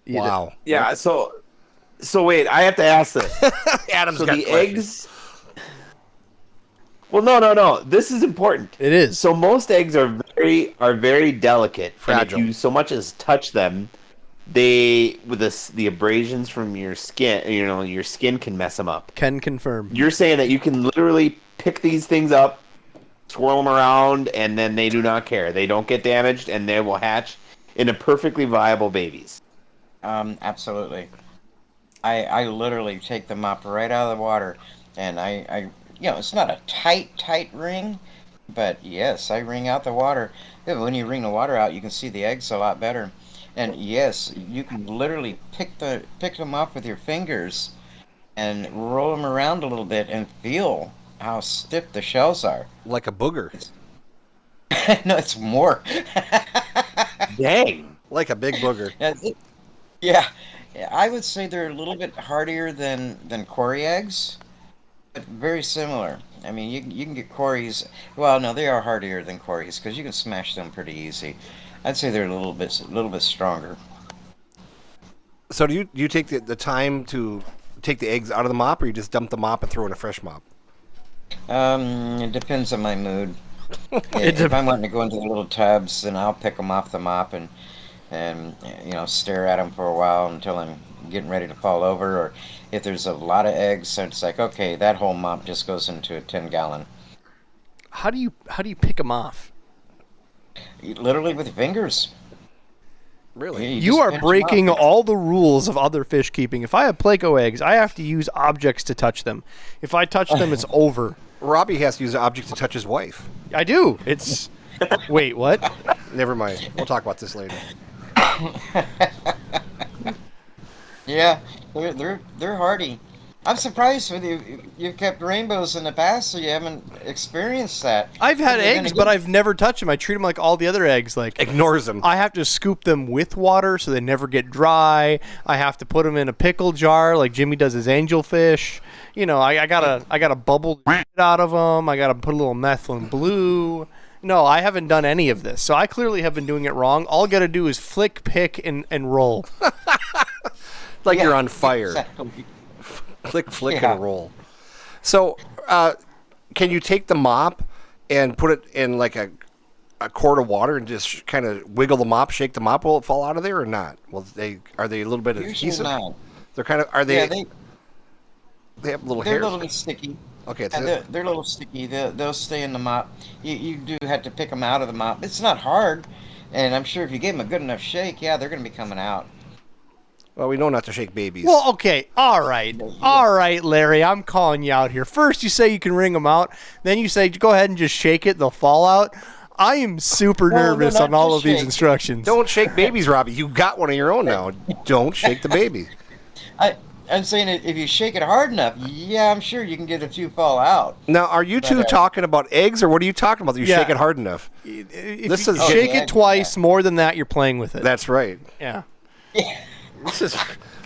Wow. Yeah, so wait, I have to ask this. Adam's so got the questions. eggs... Well, no. This is important. It is. So most eggs are very delicate. Fragile. And if you so much as touch them, they with the abrasions from your skin, your skin can mess them up. Can confirm. You're saying that you can literally pick these things up, swirl them around, and then they do not care. They don't get damaged, and they will hatch into perfectly viable babies. Absolutely. I literally take the mop right out of the water, and I it's not a tight ring, but yes, I wring out the water. When you wring the water out, you can see the eggs a lot better. And yes, you can literally pick them up with your fingers and roll them around a little bit and feel how stiff the shells are. Like a booger. No, it's more. Dang. Like a big booger. Yeah, I would say they're a little bit hardier than quarry eggs, but very similar. I mean, you can get quarries. Well, no, they are hardier than quarries because you can smash them pretty easy. I'd say they're a little bit stronger. So do you take the time to take the eggs out of the mop, or you just dump the mop and throw in a fresh mop? It depends on my mood. If I'm wanting to go into the little tubs, then I'll pick them off the mop and stare at them for a while until I'm getting ready to fall over, or if there's a lot of eggs, so it's like, okay, that whole mop just goes into a 10-gallon. How do you pick them off? Literally with your fingers. Really? You are breaking all the rules of other fish keeping. If I have Placo eggs, I have to use objects to touch them. If I touch them, it's over. Robbie has to use an object to touch his wife. I do. It's... Wait, what? Never mind. We'll talk about this later. Yeah, they're hardy. I'm surprised with you. You've kept rainbows in the past, so you haven't experienced that. I've had eggs, but I've never touched them. I treat them like all the other eggs. Like Ignores them. I have to scoop them with water so they never get dry. I have to put them in a pickle jar like Jimmy does his angelfish. You know, I gotta bubble the out of them. I gotta put a little methylene blue. No, I haven't done any of this, so I clearly have been doing it wrong. All I gotta do is flick, pick, and roll. Like you're on fire. Exactly. Click, flick, Yeah. and roll. So, can you take the mop and put it in like a quart of water and just kind of wiggle the mop, shake the mop? Will it fall out of there or not? Well, are they a little bit Usually adhesive? not. They're kind of. Are they? Yeah, they have little they're hairs. a little bit sticky. Okay, Yeah, they're a little sticky. They'll stay in the mop. You do have to pick them out of the mop. It's not hard, and I'm sure if you gave them a good enough shake, yeah, they're going to be coming out. Well, we know not to shake babies. Well, okay, all right, Larry, I'm calling you out here. First, you say you can wring them out. Then you say, go ahead and just shake it. They'll fall out. I am super nervous not on all just of these shake. instructions. Don't shake babies, Robbie. You got one of your own now. Don't shake the baby. I'm saying if you shake it hard enough, yeah, I'm sure you can get a few fall out. Now, are you two talking about eggs, or what are you talking about? That you Yeah. shake it hard enough. If This you is- shake Okay, it twice, more than that, you're playing with it. That's right. Yeah. This is.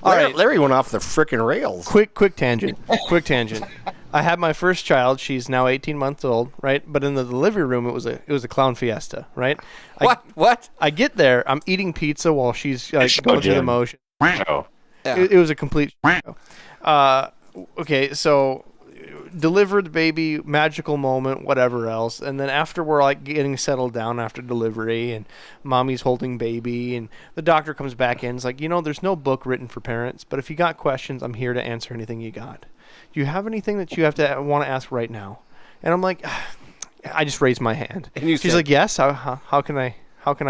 All Larry, right. Larry went off the frickin' rails. Quick tangent. I had my first child. She's now 18 months old, right? But in the delivery room, it was a clown fiesta, right? What? I get there. I'm eating pizza while she's going through the motion. Oh. Yeah. It was a complete show. Okay, so delivered the baby, magical moment, whatever else. And then after we're like getting settled down after delivery and mommy's holding baby and the doctor comes back in, it's like, there's no book written for parents, but if you got questions, I'm here to answer anything you got. Do you have anything that you want to ask right now? And I'm like, I just raised my hand. And you She's said- like, yes, how can I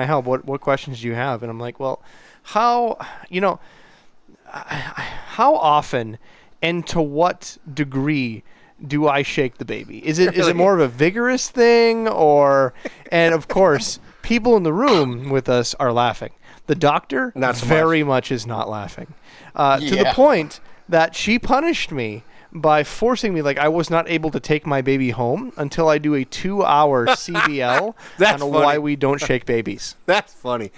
help? What questions do you have? And I'm like, well, how often and to what degree do I shake the baby? Is it more of a vigorous thing and of course, people in the room with us are laughing. The doctor Not so very much is not laughing. To the point that she punished me by forcing me, like I was not able to take my baby home until I do a 2-hour CBL That's on funny. why we don't shake babies. That's funny.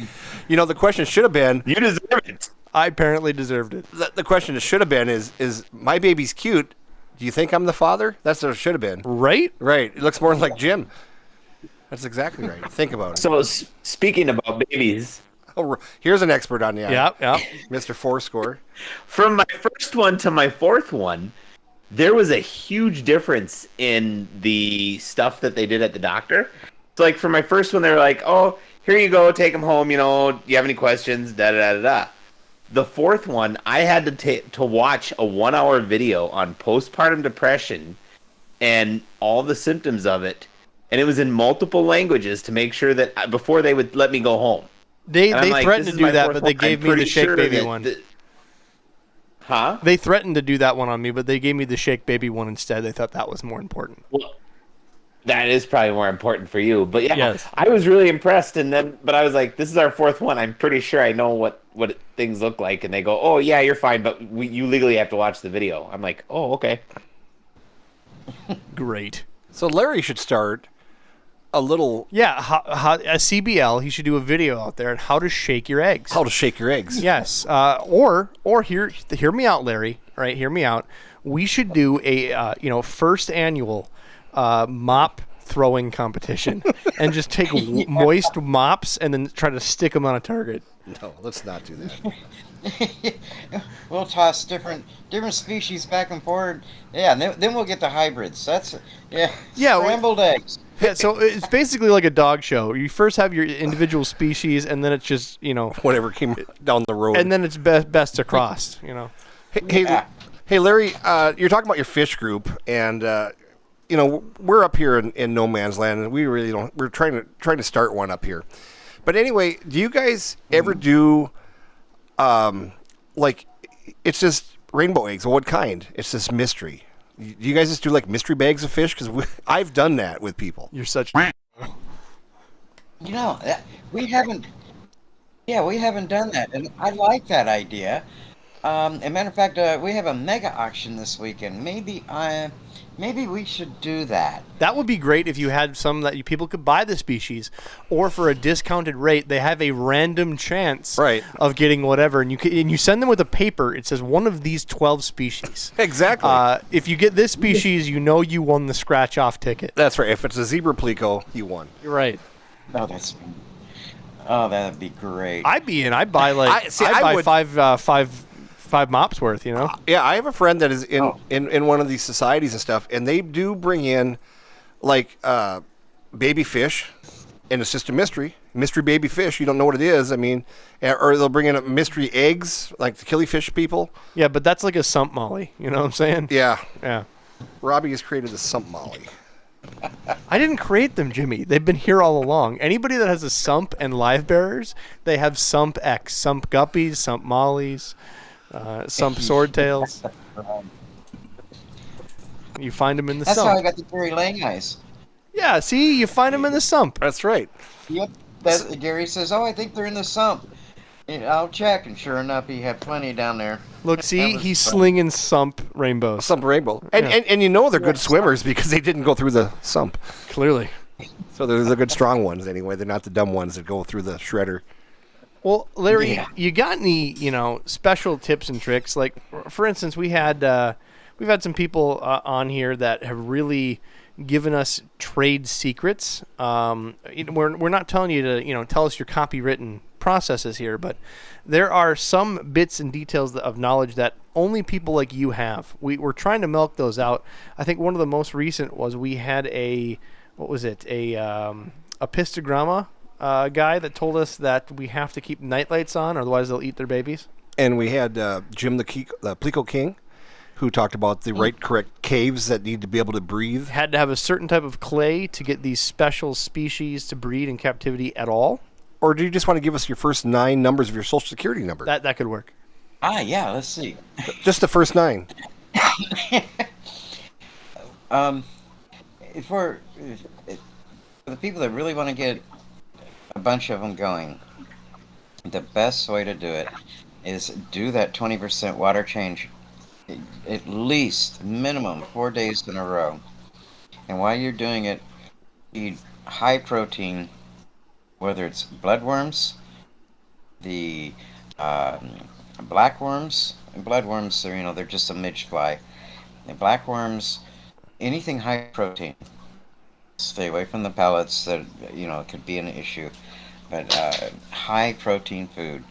The question should have been. You deserve it. I apparently deserved it. The question should have been is my baby's cute. Do you think I'm the father? That's what it should have been. Right? Right. It looks more like Jim. That's exactly right. Think about it. So speaking about babies, Here's an expert on the Yeah. Mr. Fourscore. from my first one to my fourth one, there was a huge difference in the stuff that they did at the doctor. So like for my first one, they were like, "Oh, here you go, take him home. Do you have any questions?" Da da da da. The fourth one, I had to watch a 1-hour video on postpartum depression and all the symptoms of it, and it was in multiple languages to make sure that before they would let me go home. They And I'm like, threatened this to is do my that, fourth but they one. gave I'm me the pretty shake sure baby that one. Huh? They threatened to do that one on me, but they gave me the shake baby one instead. They thought that was more important. Well, that is probably more important for you. But yeah, Yes. I was really impressed. But I was like, this is our fourth one. I'm pretty sure I know what things look like. And they go, oh, yeah, you're fine. But you legally have to watch the video. I'm like, oh, okay. Great. So Larry should start a little Yeah, a CBL. He should do a video out there on how to shake your eggs. how to shake your eggs. Yes. Or hear me out, Larry. All right, hear me out. We should do a first annual mop throwing competition and just take moist mops and then try to stick them on a target. No, let's not do that. We'll toss different species back and forward. Yeah, and then we'll get the hybrids. That's Yeah, scrambled eggs. Yeah, so it's basically like a dog show. You first have your individual species, and then it's just, Whatever came down the road. and then it's best to cross, Hey, Larry, you're talking about your fish group, and we're up here in no man's land, and we really don't. We're trying to start one up here. But anyway, do you guys ever do, like, it's just rainbow eggs? Well, what kind? It's this mystery. Do you guys just do like mystery bags of fish? Because I've done that with people. You're such. We haven't. Yeah, we haven't done that, and I like that idea. As a matter of fact, we have a mega auction this weekend. Maybe we should do that. That would be great if you had some that people could buy the species, or for a discounted rate, they have a random chance of getting whatever, and you send them with a paper. It says one of these 12 species. Exactly. If you get this species, you won the scratch-off ticket. That's right. If it's a zebra plico, you won. You're right. That'd be great. I'd be in. I'd buy five mops worth, Yeah, I have a friend that is in one of these societies and stuff, and they do bring in like baby fish, and it's just a mystery baby fish. You don't know what it is. I mean, or they'll bring in mystery eggs, like the killifish people. Yeah, but that's like a sump molly. You know what I'm saying? Yeah. Yeah. Robbie has created a sump molly. I didn't create them, Jimmy. They've been here all along. Anybody that has a sump and live bearers, they have sump X, sump guppies, sump mollies. Sump swordtails. You find them in the sump. That's how I got the Gary Lang eyes. Yeah, see, you find them in the sump. That's right. Yep. Gary says, "Oh, I think they're in the sump." And I'll check, and sure enough, he had plenty down there. Look, see, he's slinging sump rainbows. Sump rainbow, and they're good swimmers because they didn't go through the sump. Clearly. So they're the good strong ones anyway. They're not the dumb ones that go through the shredder. Well, Larry, you got any, special tips and tricks? Like, for instance, we've had some people on here that have really given us trade secrets. We're not telling you to, tell us your copywritten processes here, but there are some bits and details of knowledge that only people like you have. We're trying to milk those out. I think one of the most recent was we had a pistogramma guy that told us that we have to keep nightlights on, otherwise they'll eat their babies. And we had Jim the Plico King, who talked about the correct caves that need to be able to breathe. Had to have a certain type of clay to get these special species to breed in captivity at all. Or do you just want to give us your first 9 numbers of your Social Security number? That could work. Yeah, let's see. Just the first 9. For the people that really want to get a bunch of them going, the best way to do it is do that 20% water change at least minimum 4 days in a row. And while you're doing it, eat high protein, whether it's bloodworms, the blackworms, and bloodworms are, they're just a midge fly. And blackworms, anything high protein. Stay away from the pellets that, could be an issue. But high protein food,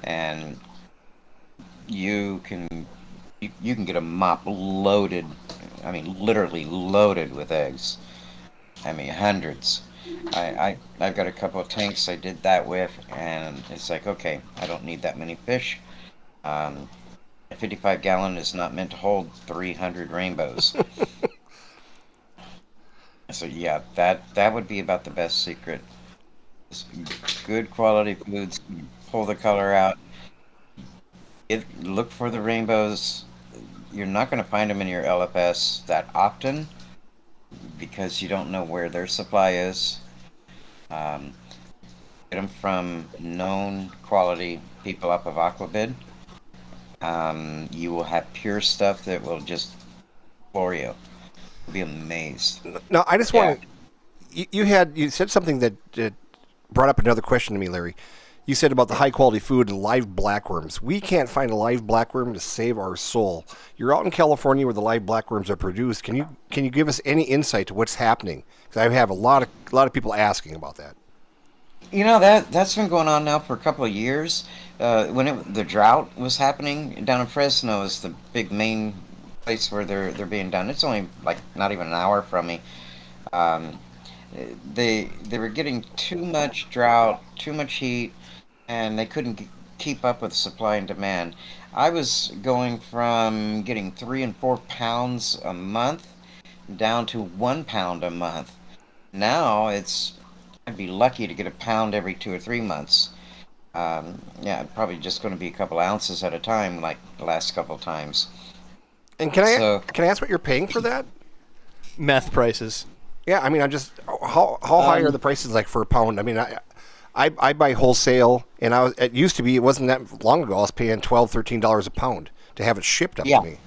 and you can get a mop loaded, literally loaded with eggs. Hundreds. I've got a couple of tanks I did that with, and it's like, okay, I don't need that many fish. A 55-gallon is not meant to hold 300 rainbows. So yeah, that would be about the best secret. Good quality foods, pull the color out. Look for the rainbows. You're not going to find them in your LFS that often because you don't know where their supply is. Get them from known quality people up of Aquabid. You will have pure stuff that will just floor you. You'll be amazed. No, I just want to. You said something that brought up another question to me, Larry. You said about the high quality food and live blackworms. We can't find a live blackworm to save our soul. You're out in California where the live blackworms are produced. Can you give us any insight to what's happening? Because I have a lot of people asking about that. That's been going on now for a couple of years. When the drought was happening down in Fresno is the big main place where they're being done. It's only like not even an hour from me. they were getting too much drought, too much heat, and they couldn't keep up with supply and demand. I was going from getting 3 and 4 pounds a month down to 1 pound a month. Now I'd be lucky to get a pound every 2 or 3 months. Yeah, probably just going to be a couple ounces at a time, like the last couple times. And So can I ask what you're paying for that? Meth prices. Yeah, I mean, I'm just how high are the prices like for a pound? I mean, I buy wholesale, and it used to be, it wasn't that long ago, I was paying $12-13 a pound to have it shipped up Yeah. to me.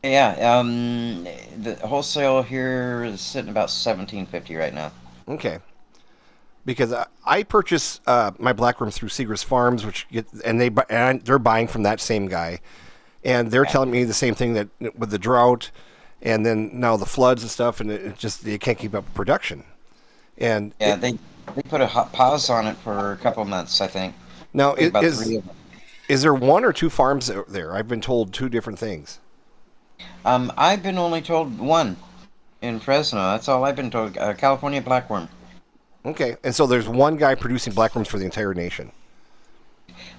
yeah, the wholesale here is sitting about 17.50 right now. Okay. Because I purchase my blackworm through Seagrass Farms, and they're buying from that same guy, and they're telling me the same thing, that with the drought, and then now the floods and stuff, and it just, they can't keep up with production. And Yeah, they put a pause on it for a couple months, I think. now About 3 of them. is there 1 or 2 farms there? I've been told 2 different things. I've been only told one in Fresno. That's all I've been told. California blackworm. Okay, and so there's 1 guy producing blackworms for the entire nation.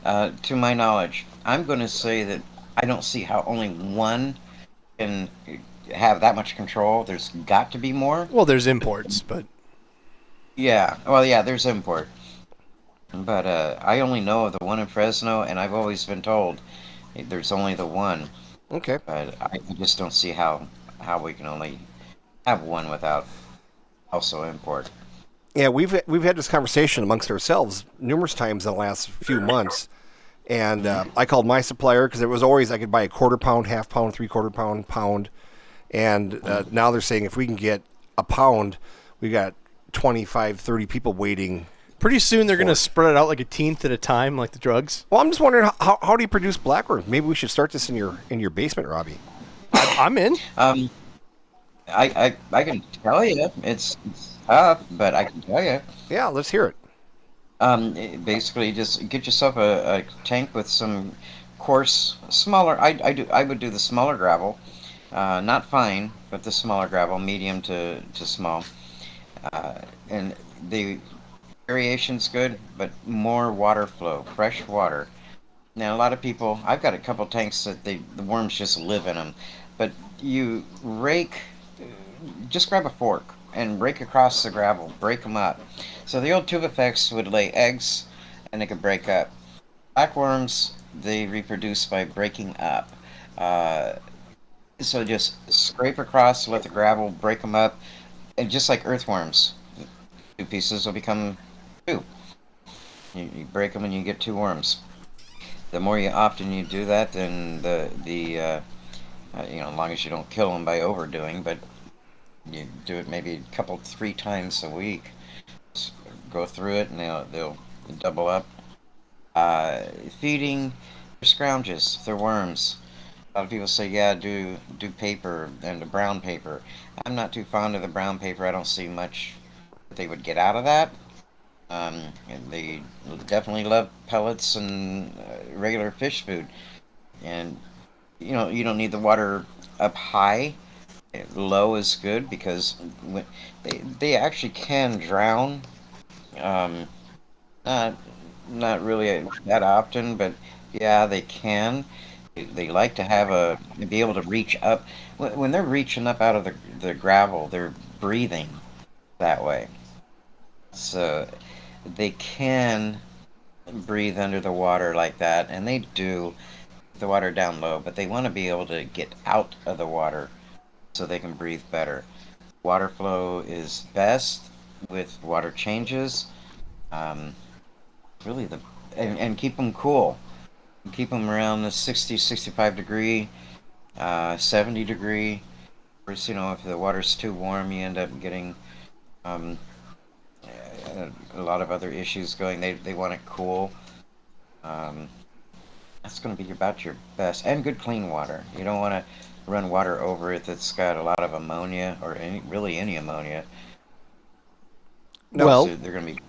To my knowledge, I'm going to say that I don't see how only one can have that much control. There's got to be more. Well, there's imports, but Yeah, well, yeah, there's import. But I only know of the one in Fresno, and I've always been told there's only the one. Okay. But I just don't see how we can only have one without also import. Yeah, we've had this conversation amongst ourselves numerous times in the last few months, and I called my supplier because it was always I could buy a quarter pound, half pound, 3/4 pound, pound, and now they're saying if we can get a pound, we got 25, 30 people waiting. pretty soon they're going to spread it out like a teenth at a time, like the drugs. Well, I'm just wondering how do you produce blackworm? Maybe we should start this in your basement, Robbie. I'm in. I can tell you it's tough, but I can tell you. Yeah, let's hear it. Basically, just get yourself a tank with some coarse, smaller. I would do the smaller gravel, not fine, but the smaller gravel, medium to small, and the variation's good, but more water flow, fresh water. Now, a lot of people, I've got a couple tanks that the worms just live in them, but you rake, just grab a fork and rake across the gravel, break them up. So the old tube effects would lay eggs and they could break up. Blackworms, they reproduce by breaking up. So just scrape across, let the gravel break them up, and just like earthworms, 2 pieces will become 2. You break them and you get 2 worms. The more often you do that, then as long as you don't kill them by overdoing, but you do it maybe 3 times a week. Just go through it and they'll double up. Feeding their scrounges, their worms. A lot of people say, yeah, do paper and the brown paper. I'm not too fond of the brown paper. I don't see much that they would get out of that. And they definitely love pellets and regular fish food. And you don't need the water up high. Low is good because they actually can drown. Not really that often, but yeah, they can. They like to be able to reach up. When they're reaching up out of the gravel, they're breathing that way. So they can breathe under the water like that, and they do the water down low, but they want to be able to get out of the water so they can breathe better. Water flow is best with water changes. Really and keep them cool. Keep them around the 60, 65 degree, 70 degree. Of course, if the water's too warm, you end up getting a lot of other issues going. They want it cool. That's going to be about your best. And good clean water. You don't want to run water over it that's got a lot of ammonia or any ammonia. No. Well, they're going to be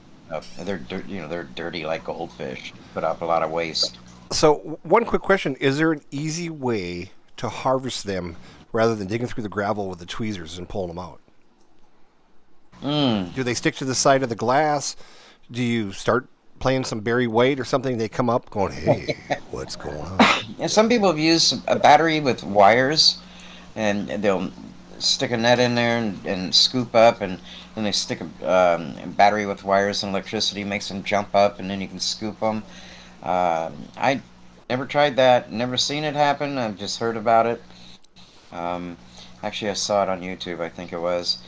they're dirty like goldfish. Put up a lot of waste. So one quick question: is there an easy way to harvest them rather than digging through the gravel with the tweezers and pulling them out? Do they stick to the side of the glass? Do you start playing some Barry White or something? They come up going, hey, what's going on? And some people have used a battery with wires, and they'll stick a net in there and scoop up, and then they stick a battery with wires and electricity, makes them jump up, and then you can scoop them. I never tried that, never seen it happen. I've just heard about it. Actually, I saw it on YouTube, I think it was.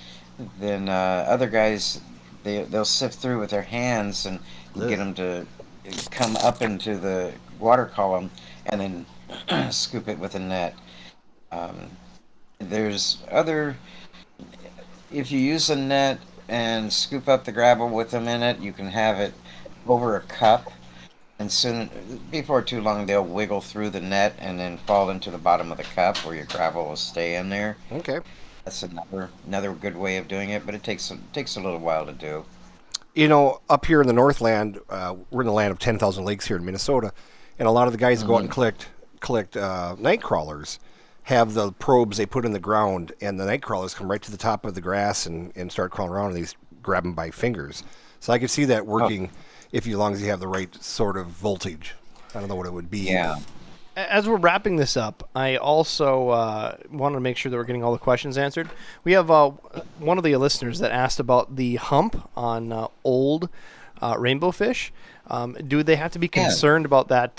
Then other guys, they'll sift through with their hands and get them to come up into the water column and then scoop it with a net. There's other, if you use a net and scoop up the gravel with them in it, you can have it over a cup, and soon, before too long, they'll wiggle through the net and then fall into the bottom of the cup where your gravel will stay in there. Okay. That's another good way of doing it, but it takes a little while to do. You know, up here in the Northland, we're in the land of 10,000 lakes here in Minnesota, and a lot of the guys that go out and collect night crawlers have the probes they put in the ground, and the night crawlers come right to the top of the grass and start crawling around, and they grab them by fingers. So I could see that working as long as you have the right sort of voltage. I don't know what it would be. Yeah. As we're wrapping this up, I also wanted to make sure that we're getting all the questions answered. We have one of the listeners that asked about the hump on old rainbowfish. Do they have to be concerned about that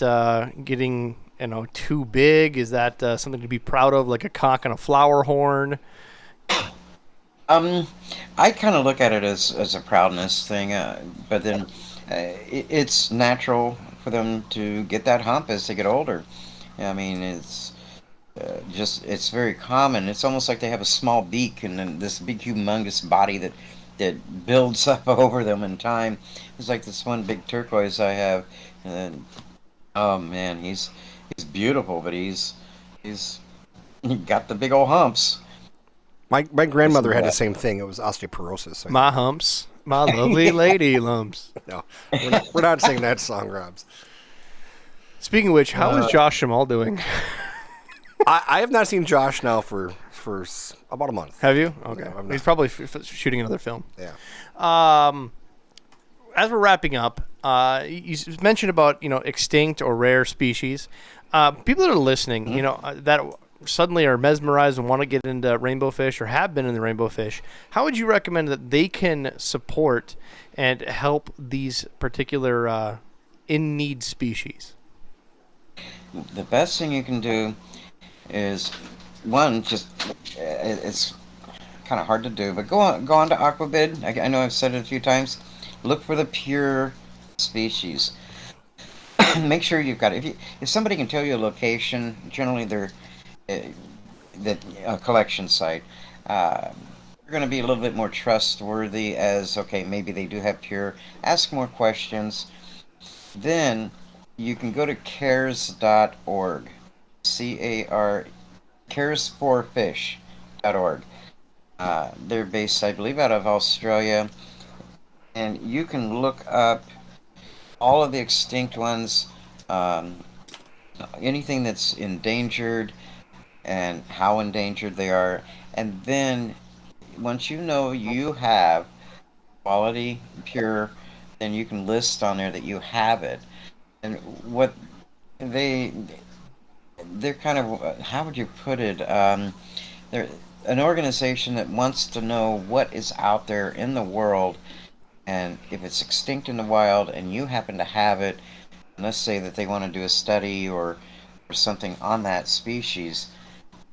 getting too big? Is that something to be proud of, like a cock on a flower horn? I kind of look at it as a proudness thing, but then it's natural for them to get that hump as they get older. I mean, it's it's very common. It's almost like they have a small beak and then this big humongous body that builds up over them in time. It's like this one big turquoise I have, and oh man, he's beautiful, but he's got the big old humps. My grandmother had the same thing. It was osteoporosis. My humps, my lovely lady lumps. No, we're not singing that song, Robs. Speaking of which, how is Josh Jamal doing? I have not seen Josh now for about a month. Have you? Okay. No, He's probably shooting another film. Yeah. As we're wrapping up, you mentioned about extinct or rare species. People that are listening, that suddenly are mesmerized and want to get into rainbowfish or have been in the rainbowfish, how would you recommend that they can support and help these particular in-need species? The best thing you can do is, one, just it's kind of hard to do, but go on to Aquabid. I know I've said it a few times. Look for the pure species. Make sure you've got it. If somebody can tell you a location, generally they're a collection site. You're going to be a little bit more trustworthy as, okay, maybe they do have pure. Ask more questions. Then you can go to cares.org. cares4fish.org. They're based, I believe, out of Australia. And you can look up all of the extinct ones, anything that's endangered, and how endangered they are. And then once you know you have quality, pure, then you can list on there that you have it. And what they're kind of, how would you put it? They're an organization that wants to know what is out there in the world, and if it's extinct in the wild and you happen to have it, and let's say that they want to do a study or something on that species,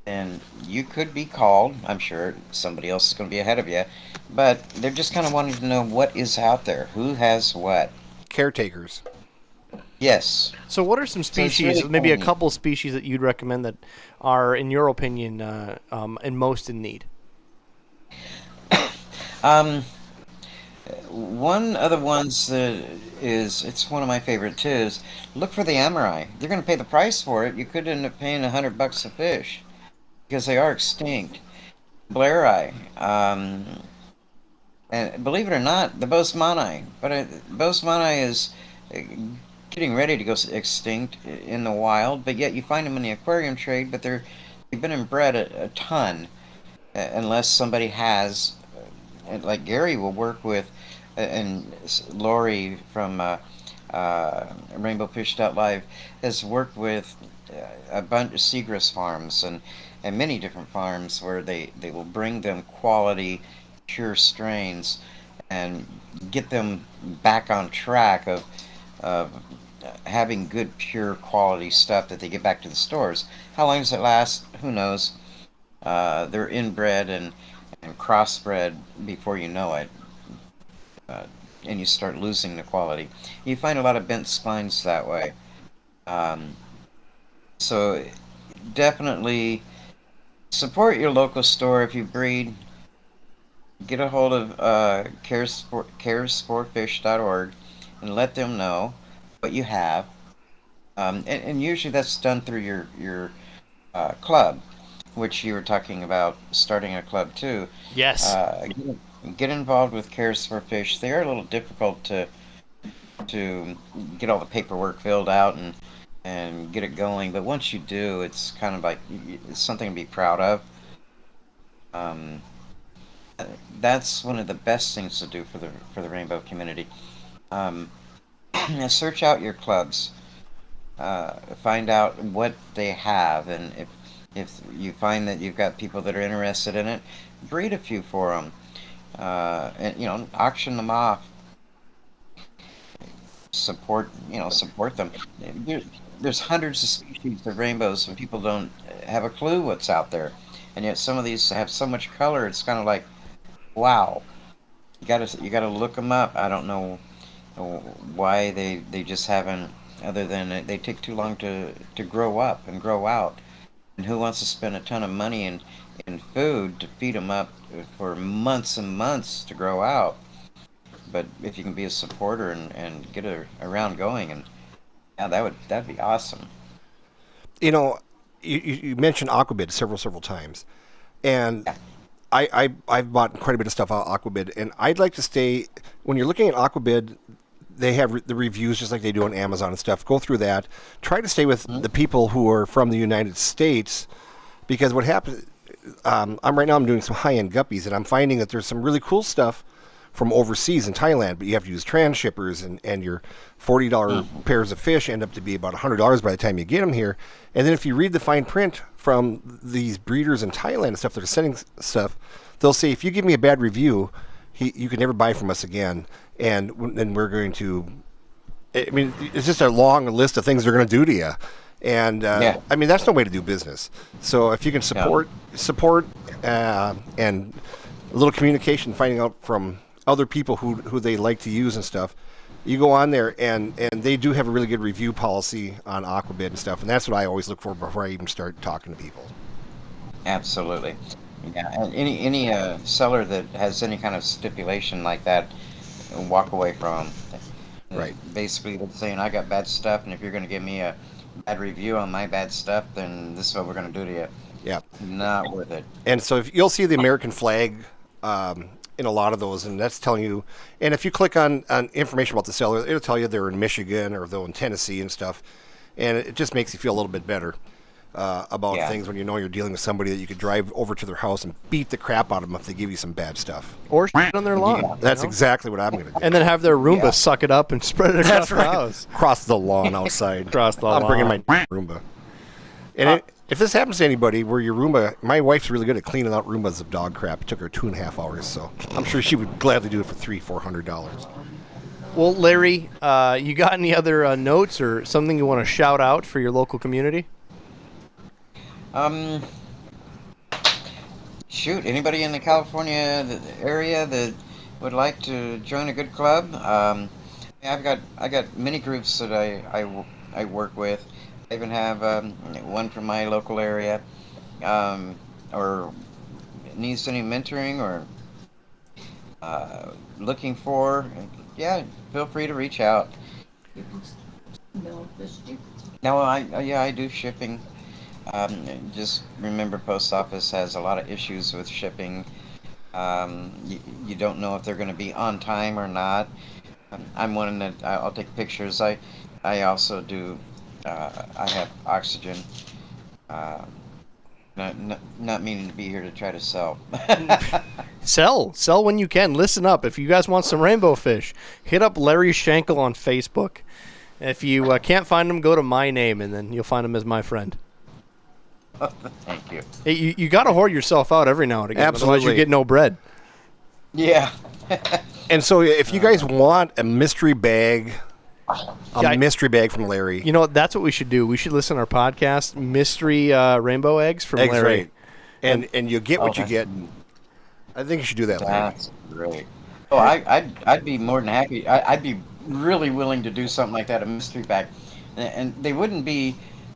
then you could be called. I'm sure somebody else is going to be ahead of you, but they're just kind of wanting to know what is out there, who has what. Caretakers. Yes. So what are some species, really maybe a cool. couple species that you'd recommend that are, in your opinion, and most in need? One of the ones that it's one of my favorite too, is look for the amari. They're going to pay the price for it. You could end up paying $100 a fish because they are extinct. Blairi, and believe it or not, the Bosemani. But Bosemani is getting ready to go extinct in the wild, but yet you find them in the aquarium trade, but they've been inbred a ton, unless somebody has like Gary will work with, and Lori from Rainbowfish.live has worked with a bunch of seagrass farms and many different farms where they will bring them quality, pure strains and get them back on track of having good, pure quality stuff that they get back to the stores. How long does it last? Who knows? They're inbred and crossbred before you know it, and you start losing the quality. You find a lot of bent spines that way. Um, so definitely support your local store if you breed. Get a hold of caresforfish.org and let them know what you have. And usually that's done through your club, which you were talking about starting a club too. Yes. Get involved with Cares for Fish. They are a little difficult to get all the paperwork filled out and get it going, but once you do, it's kind of like it's something to be proud of. Um, that's one of the best things to do for the rainbow community. Um, search out your clubs, find out what they have, and if you find that you've got people that are interested in it, breed a few for them, and auction them off. Support them. There, there's hundreds of species of rainbows, and people don't have a clue what's out there, and yet some of these have so much color. It's kind of like, wow. You gotta look them up. I don't know why they just haven't. Other than they take too long to grow up and grow out. And who wants to spend a ton of money in food to feed them up for months and months to grow out? But if you can be a supporter and get a round going, and yeah, that'd be awesome. You know, you mentioned Aquabid several times, and Yeah. I've bought quite a bit of stuff out of Aquabid, and I'd like to stay. When you're looking at Aquabid, they have the reviews just like they do on Amazon and stuff. Go through that. Try to stay with the people who are from the United States, because what happens, I'm doing some high-end guppies, and I'm finding that there's some really cool stuff from overseas in Thailand, but you have to use transshippers, and your $40 pairs of fish end up to be about $100 by the time you get them here. And then if you read the fine print from these breeders in Thailand and stuff that are sending stuff, they'll say, if you give me a bad review, you can never buy from us again, and then we're going to. I mean, it's just a long list of things they're going to do to you, and I mean that's no way to do business. So if you can support, and a little communication, finding out from other people who they like to use and stuff, you go on there and they do have a really good review policy on Aquabid and stuff, and that's what I always look for before I even start talking to people. Absolutely. Yeah, and any seller that has any kind of stipulation like that, walk away from. Right. Basically, they're saying I got bad stuff, and if you're going to give me a bad review on my bad stuff, then this is what we're going to do to you. Yeah. Not worth it. And so if you'll see the American flag in a lot of those, and that's telling you. And if you click on information about the seller, it'll tell you they're in Michigan or they're in Tennessee and stuff, and it just makes you feel a little bit better about things when you know you're dealing with somebody that you could drive over to their house and beat the crap out of them if they give you some bad stuff. Or shit on their lawn. Yeah. That's exactly what I'm going to do. And then have their Roomba suck it up and spread it across the house. Cross the lawn outside. Across the I'm bringing lawn. my Roomba. And if this happens to anybody, where your Roomba, my wife's really good at cleaning out Roombas of dog crap. It took her 2.5 hours, so I'm sure she would gladly do it for $300-400. Well, Larry, you got any other notes or something you want to shout out for your local community? Shoot, anybody in the California area that would like to join a good club? I got many groups that I work with. I even have one from my local area, or needs any mentoring or looking for. Yeah, feel free to reach out. No, I do shipping. Just remember, post office has a lot of issues with shipping. You don't know if they're going to be on time or not. I'm one that I'll take pictures. I also do. I have oxygen. Not meaning to be here to try to sell. Sell when you can. Listen up. If you guys want some rainbow fish, hit up Larry Schenkel on Facebook. If you can't find him, go to my name, and then you'll find him as my friend. Thank you. Hey, you got to hoard yourself out every now and again. Absolutely. Otherwise you get no bread. Yeah. And so if you guys want a mystery bag, Yeah, mystery bag from Larry. You know what? That's what we should do. We should listen to our podcast, Mystery Rainbow Eggs from Eggs, Larry. right. And you get what you get. I think you should do that, Larry. That's great. Oh, I'd be more than happy. I'd be really willing to do something like that, a mystery bag, and they wouldn't be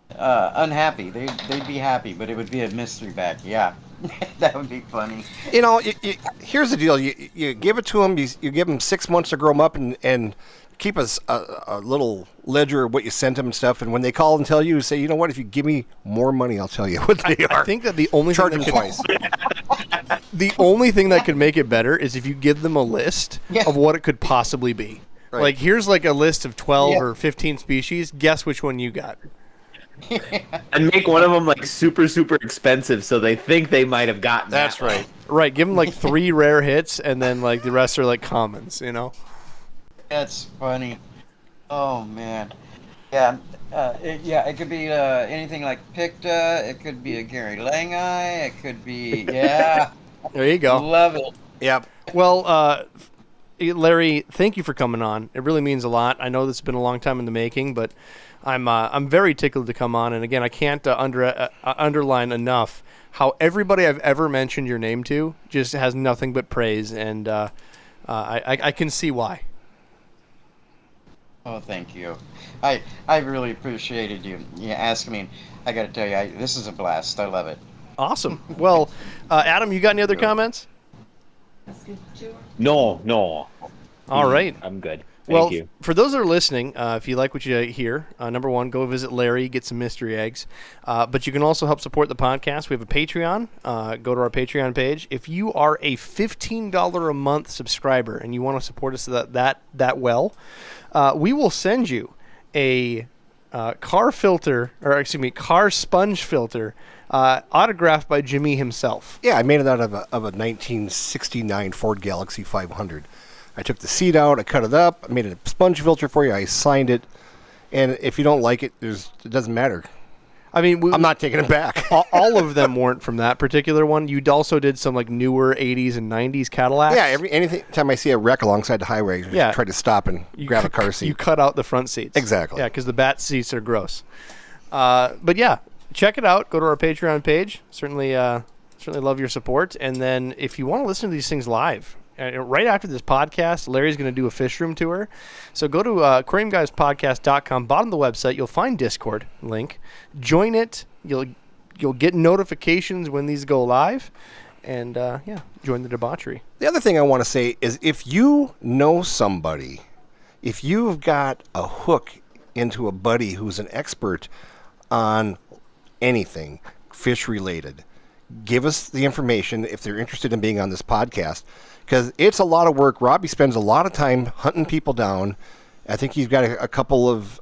unhappy. They'd be happy, but it would be a mystery bag. Yeah, that would be funny. You know, here's the deal. You give it to them. You give them 6 months to grow them up and keep a little ledger of what you sent them and stuff. And when they call and tell you, say, you know what? If you give me more money, I'll tell you what they are. I think that the only Charge thing them twice. the only thing that could make it better is if you give them a list of what it could possibly be. Right. Like, here's like a list of 12 Yeah. or 15 species. Guess which one you got. And make one of them like super, super expensive so they think they might have gotten That's that one. right. Right, give them like 3 rare hits, and then like the rest are like commons, you know? That's funny. Oh man. Yeah. It could be anything like Picta. It could be a Gary Langai. It could be There you go. Love it. Yep. Well, Larry, thank you for coming on. It really means a lot. I know this has been a long time in the making, but I'm very tickled to come on. And again, I can't underline enough how everybody I've ever mentioned your name to just has nothing but praise, and I can see why. Oh, thank you. I really appreciated you asking me. I got to tell you, this is a blast. I love it. Awesome. Well, Adam, you got any other comments? No. All right. I'm good. Well, Thank you. for those that are listening, if you like what you hear, number one, go visit Larry, get some mystery eggs. But you can also help support the podcast. We have a Patreon. Go to our Patreon page. If you are a $15 a month subscriber and you want to support us that well, we will send you a car sponge filter autographed by Jimmy himself. Yeah, I made it out of a 1969 Ford Galaxy 500. I took the seat out, I cut it up, I made a sponge filter for you, I signed it, and if you don't like it, it doesn't matter. I mean, I'm not taking it back. all of them weren't from that particular one. You also did some like newer 80s and 90s Cadillacs. Yeah, anytime I see a wreck alongside the highway, I Yeah. try to stop and grab a car seat. You cut out the front seats. Exactly. Yeah, because the bat seats are gross. But yeah, check it out. Go to our Patreon page. Certainly love your support. And then if you want to listen to these things live, right after this podcast, Larry's going to do a fish room tour. So go to aquariumguyspodcast.com. Bottom of the website, you'll find Discord link. Join it. You'll get notifications when these go live. And join the debauchery. The other thing I want to say is if you know somebody, if you've got a hook into a buddy who's an expert on anything fish related, give us the information if they're interested in being on this podcast, because it's a lot of work. Robbie spends a lot of time hunting people down. I think he's got a couple of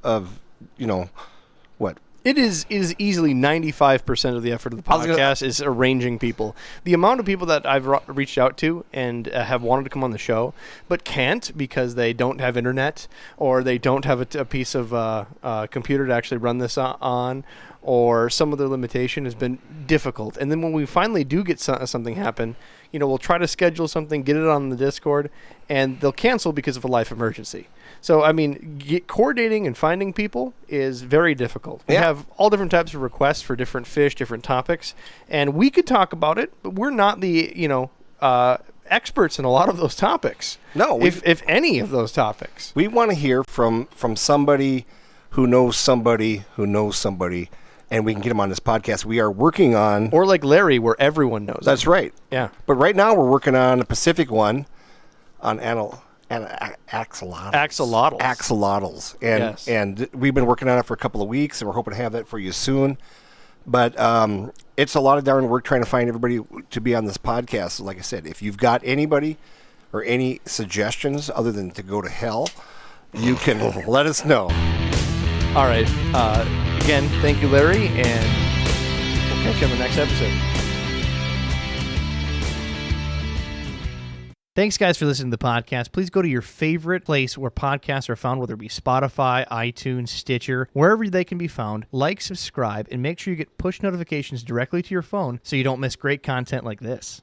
what? It is easily 95% of the effort of the podcast is arranging people. The amount of people that I've reached out to and have wanted to come on the show, but can't because they don't have internet or they don't have a piece of computer to actually run this on, or some other limitation has been difficult. And then when we finally do get something happen, we'll try to schedule something, get it on the Discord, and they'll cancel because of a life emergency. So, I mean, coordinating and finding people is very difficult. We have all different types of requests for different fish, different topics, and we could talk about it, but we're not the, experts in a lot of those topics. No. If any of those topics. We want to hear from somebody who knows somebody who knows somebody, and we can get them on this podcast. We are working on... Or like Larry, where everyone knows. That's right. Yeah. But right now we're working on a Pacific one on axolotls. Axolotls. And we've been working on it for a couple of weeks, and we're hoping to have that for you soon. But it's a lot of darn work trying to find everybody to be on this podcast. So like I said, if you've got anybody or any suggestions other than to go to hell, you can let us know. All right. Again, thank you, Larry, and we'll catch you on the next episode. Thanks, guys, for listening to the podcast. Please go to your favorite place where podcasts are found, whether it be Spotify, iTunes, Stitcher, wherever they can be found. Like, subscribe, and make sure you get push notifications directly to your phone so you don't miss great content like this.